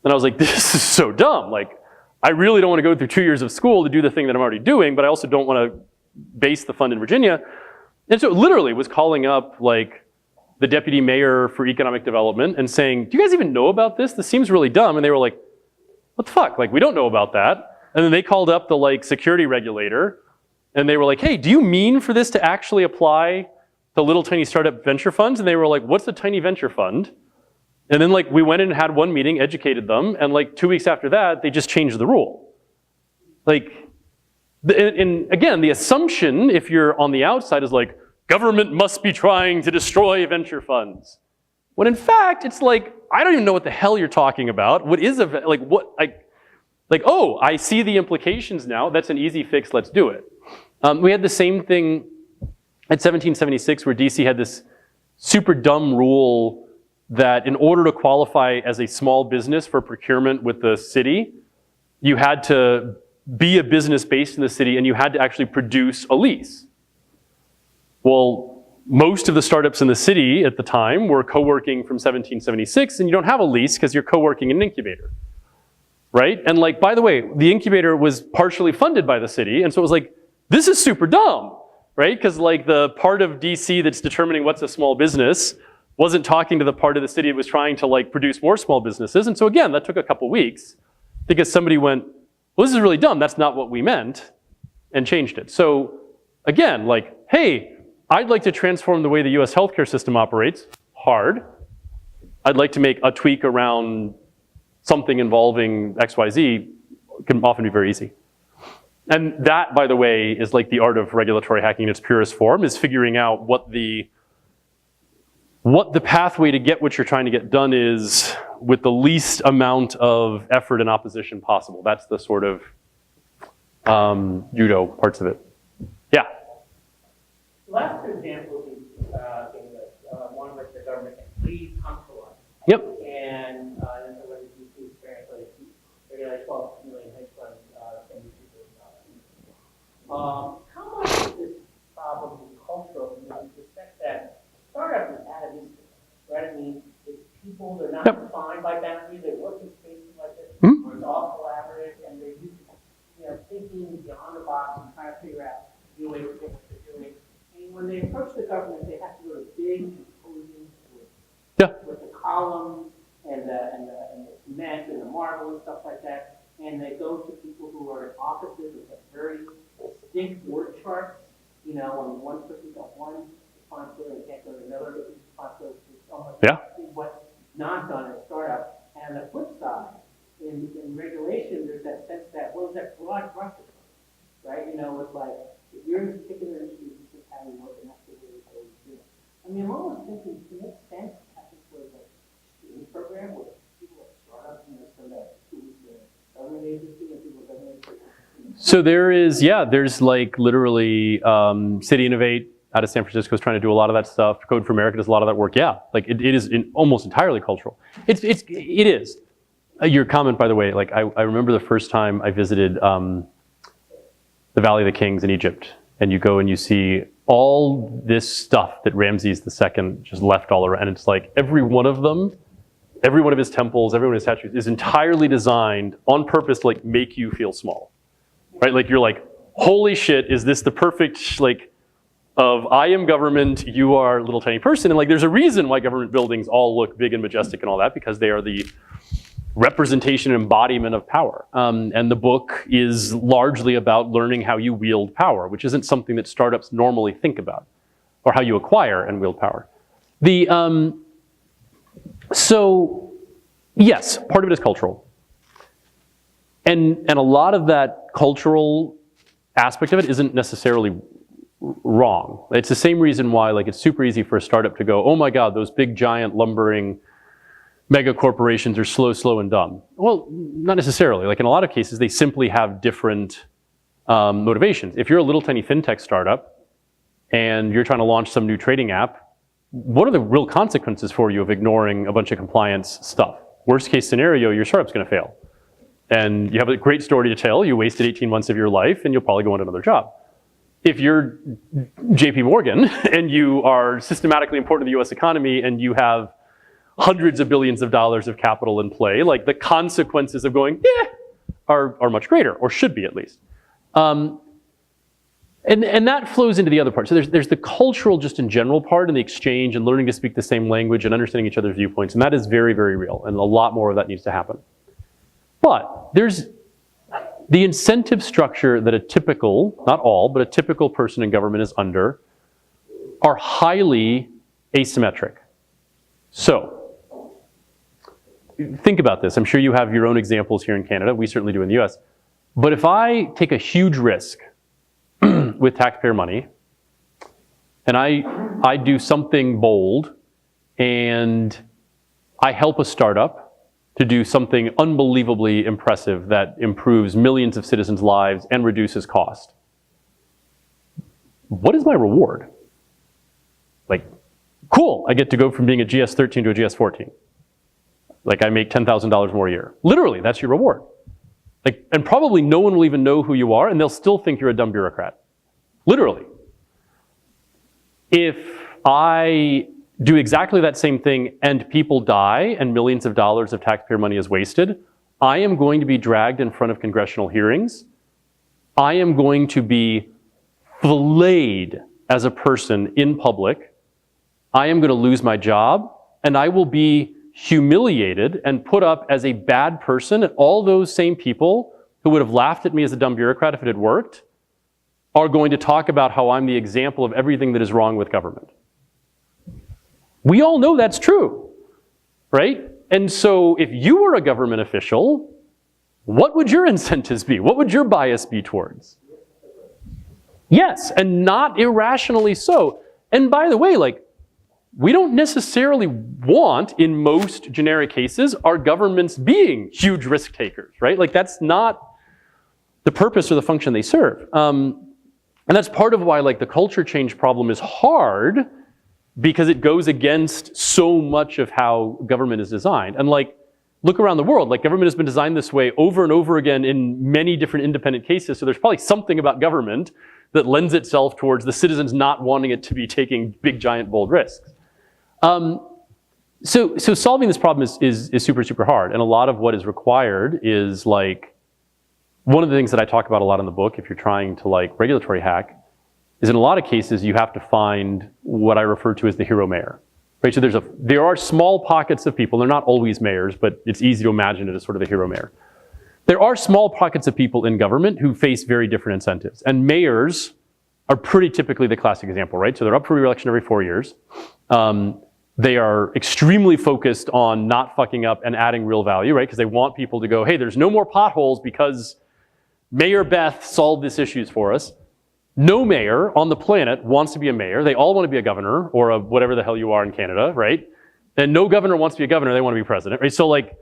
And I was like, this is so dumb. Like, I really don't want to go through 2 years of school to do the thing that I'm already doing, but I also don't want to base the fund in Virginia. And so it literally was calling up like the deputy mayor for economic development and saying, do you guys even know about this? This seems really dumb. And they were like, what the fuck? Like, we don't know about that. And then they called up the like security regulator, and they were like, hey, do you mean for this to actually apply to little tiny startup venture funds? And they were like, what's a tiny venture fund? And then like, we went in and had one meeting, educated them, and like 2 weeks after that, they just changed the rule. Like, and again, the assumption, if you're on the outside, is like, government must be trying to destroy venture funds. When in fact, it's like, I don't even know what the hell you're talking about. What is oh, I see the implications now. That's an easy fix, let's do it. We had the same thing at 1776 where DC had this super dumb rule that in order to qualify as a small business for procurement with the city, you had to be a business based in the city and you had to actually produce a lease. Well, most of the startups in the city at the time were co-working from 1776, and you don't have a lease because you're co-working in an incubator. Right? And like, by the way, the incubator was partially funded by the city, and so it was like, this is super dumb, right? Because like the part of DC that's determining what's a small business wasn't talking to the part of the city that was trying to like produce more small businesses. And so again, that took a couple weeks because somebody went, well, this is really dumb. That's not what we meant. and changed it. So again, like, hey, I'd like to transform the way the US healthcare system operates. Hard. I'd like to make a tweak around something involving XYZ. Can often be very easy. And that, by the way, is like the art of regulatory hacking in its purest form, is figuring out what the pathway to get what you're trying to get done is with the least amount of effort and opposition possible. That's the sort of judo parts of it. Yeah? The last two examples you gave us, one with the government can please come to us. Yep. And then the DC experience, maybe like 12 million hedge funds can use people. How much of this problem is cultural in the respect that startups is out of East, right? I mean, it's people, they're not defined by boundaries, they work in spaces like this, where it's all collaborative, and they're used to thinking beyond the box and trying to figure out new ways to get what they're doing. And when they approach the government, they have to go to big imposing with the columns and the cement and the marble and stuff like that. And they go to people who are in offices with very distinct word charts. You know, when one person's got one responsibility, they can't go to another responsibility. It's almost what's not done in a startup. And on the flip side, in regulation, there's that sense that, well, is that broad brush, right? You know, it's like, if you're in a particular industry, this is how you work, and that's the way you do it. I mean, I'm almost thinking, to make sense, I think for like a student program where people at startups, so that who's the government agency and people at government agency. So there's like literally City Innovate out of San Francisco is trying to do a lot of that stuff. Code for America does a lot of that work. Yeah, like it is almost entirely cultural. It is. Your comment, by the way, like I remember the first time I visited the Valley of the Kings in Egypt, and you go and you see all this stuff that Ramses II just left all around, and it's like every one of them, every one of his temples, every one of his statues is entirely designed on purpose to like make you feel small, right? Like you're like, holy shit, is this the perfect like of I am government, you are a little tiny person, and like there's a reason why government buildings all look big and majestic and all that, because they are the representation and embodiment of power. And the book is largely about learning how you wield power, which isn't something that startups normally think about, or how you acquire and wield power. So yes, part of it is cultural. And a lot of that cultural aspect of it isn't necessarily wrong. It's the same reason why like it's super easy for a startup to go, oh my God, those big giant lumbering mega corporations are slow, and dumb. Well, not necessarily. Like in a lot of cases, they simply have different motivations. If you're a little tiny fintech startup and you're trying to launch some new trading app, what are the real consequences for you of ignoring a bunch of compliance stuff? Worst case scenario, your startup's gonna fail. And you have a great story to tell, you wasted 18 months of your life and you'll probably go on to another job. If you're JP Morgan and you are systematically important to the US economy and you have hundreds of billions of dollars of capital in play, like the consequences of going, are much greater, or should be at least. And that flows into the other part. So there's the cultural, just in general part, and the exchange and learning to speak the same language and understanding each other's viewpoints, and that is very, very real, and a lot more of that needs to happen. But there's the incentive structure that a typical, not all, but a typical person in government is under, are highly asymmetric. So, think about this. I'm sure you have your own examples here in Canada. We certainly do in the US. But if I take a huge risk with taxpayer money, and I do something bold, and I help a startup to do something unbelievably impressive that improves millions of citizens' lives and reduces cost, what is my reward? Like, cool, I get to go from being a GS13 to a GS14. Like I make $10,000 more a year. Literally, that's your reward. Like, and probably no one will even know who you are, and they'll still think you're a dumb bureaucrat. Literally. If I do exactly that same thing and people die and millions of dollars of taxpayer money is wasted, I am going to be dragged in front of congressional hearings. I am going to be filleted as a person in public. I am going to lose my job, and I will be humiliated and put up as a bad person, and all those same people who would have laughed at me as a dumb bureaucrat if it had worked are going to talk about how I'm the example of everything that is wrong with government. We all know that's true, right? And so if you were a government official, what would your incentives be? What would your bias be towards? Yes, and not irrationally so. And by the way, like, we don't necessarily want, in most generic cases, our governments being huge risk takers, right? Like, that's not the purpose or the function they serve. And that's part of why, like, the culture change problem is hard, because it goes against so much of how government is designed. And like, look around the world, like, government has been designed this way over and over again in many different independent cases, so there's probably something about government that lends itself towards the citizens not wanting it to be taking big, giant, bold risks. So solving this problem is super, super hard. And a lot of what is required is, like, one of the things that I talk about a lot in the book, if you're trying to, like, regulatory hack, is in a lot of cases you have to find what I refer to as the hero mayor. Right? So there are small pockets of people, they're not always mayors, but it's easy to imagine it as sort of a hero mayor. There are small pockets of people in government who face very different incentives. And mayors are pretty typically the classic example, right? So they're up for re-election every 4 years. They are extremely focused on not fucking up and adding real value, right? Because they want people to go, hey, there's no more potholes because Mayor Beth solved these issues for us. No mayor on the planet wants to be a mayor. They all want to be a governor or a whatever the hell you are in Canada, right? And no governor wants to be a governor. They want to be president, right? So like,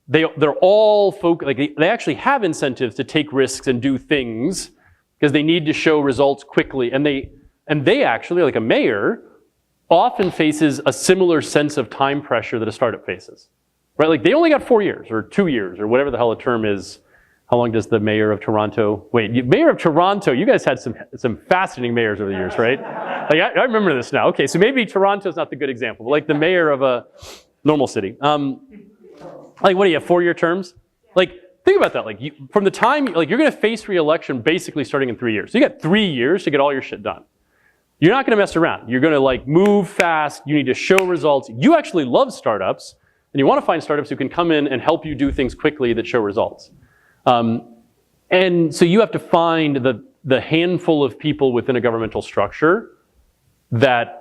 they're all focused, like they actually have incentives to take risks and do things because they need to show results quickly. And they actually, like, a mayor often faces a similar sense of time pressure that a startup faces, right? Like, they only got 4 years or 2 years or whatever the hell the term is. How long does the mayor of Toronto, mayor of Toronto, you guys had some fascinating mayors over the years, right? Like, I remember this now. Okay, so maybe Toronto's not the good example, but like the mayor of a normal city. Like, what do you have, 4-year terms? Like, think about that. Like, from the time, like, you're gonna face re-election basically starting in 3 years. So you got 3 years to get all your shit done. You're not gonna mess around. You're gonna, like, move fast. You need to show results. You actually love startups, and you wanna find startups who can come in and help you do things quickly that show results. And so you have to find the handful of people within a governmental structure that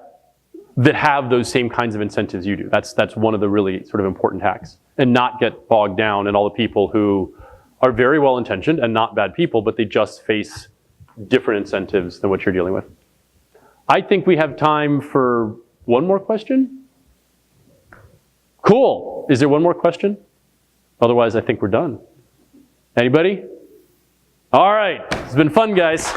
have those same kinds of incentives you do. That's one of the really sort of important hacks. And not get bogged down in all the people who are very well intentioned and not bad people, but they just face different incentives than what you're dealing with. I think we have time for one more question. Cool. Is there one more question? Otherwise, I think we're done. Anybody? All right, it's been fun, guys.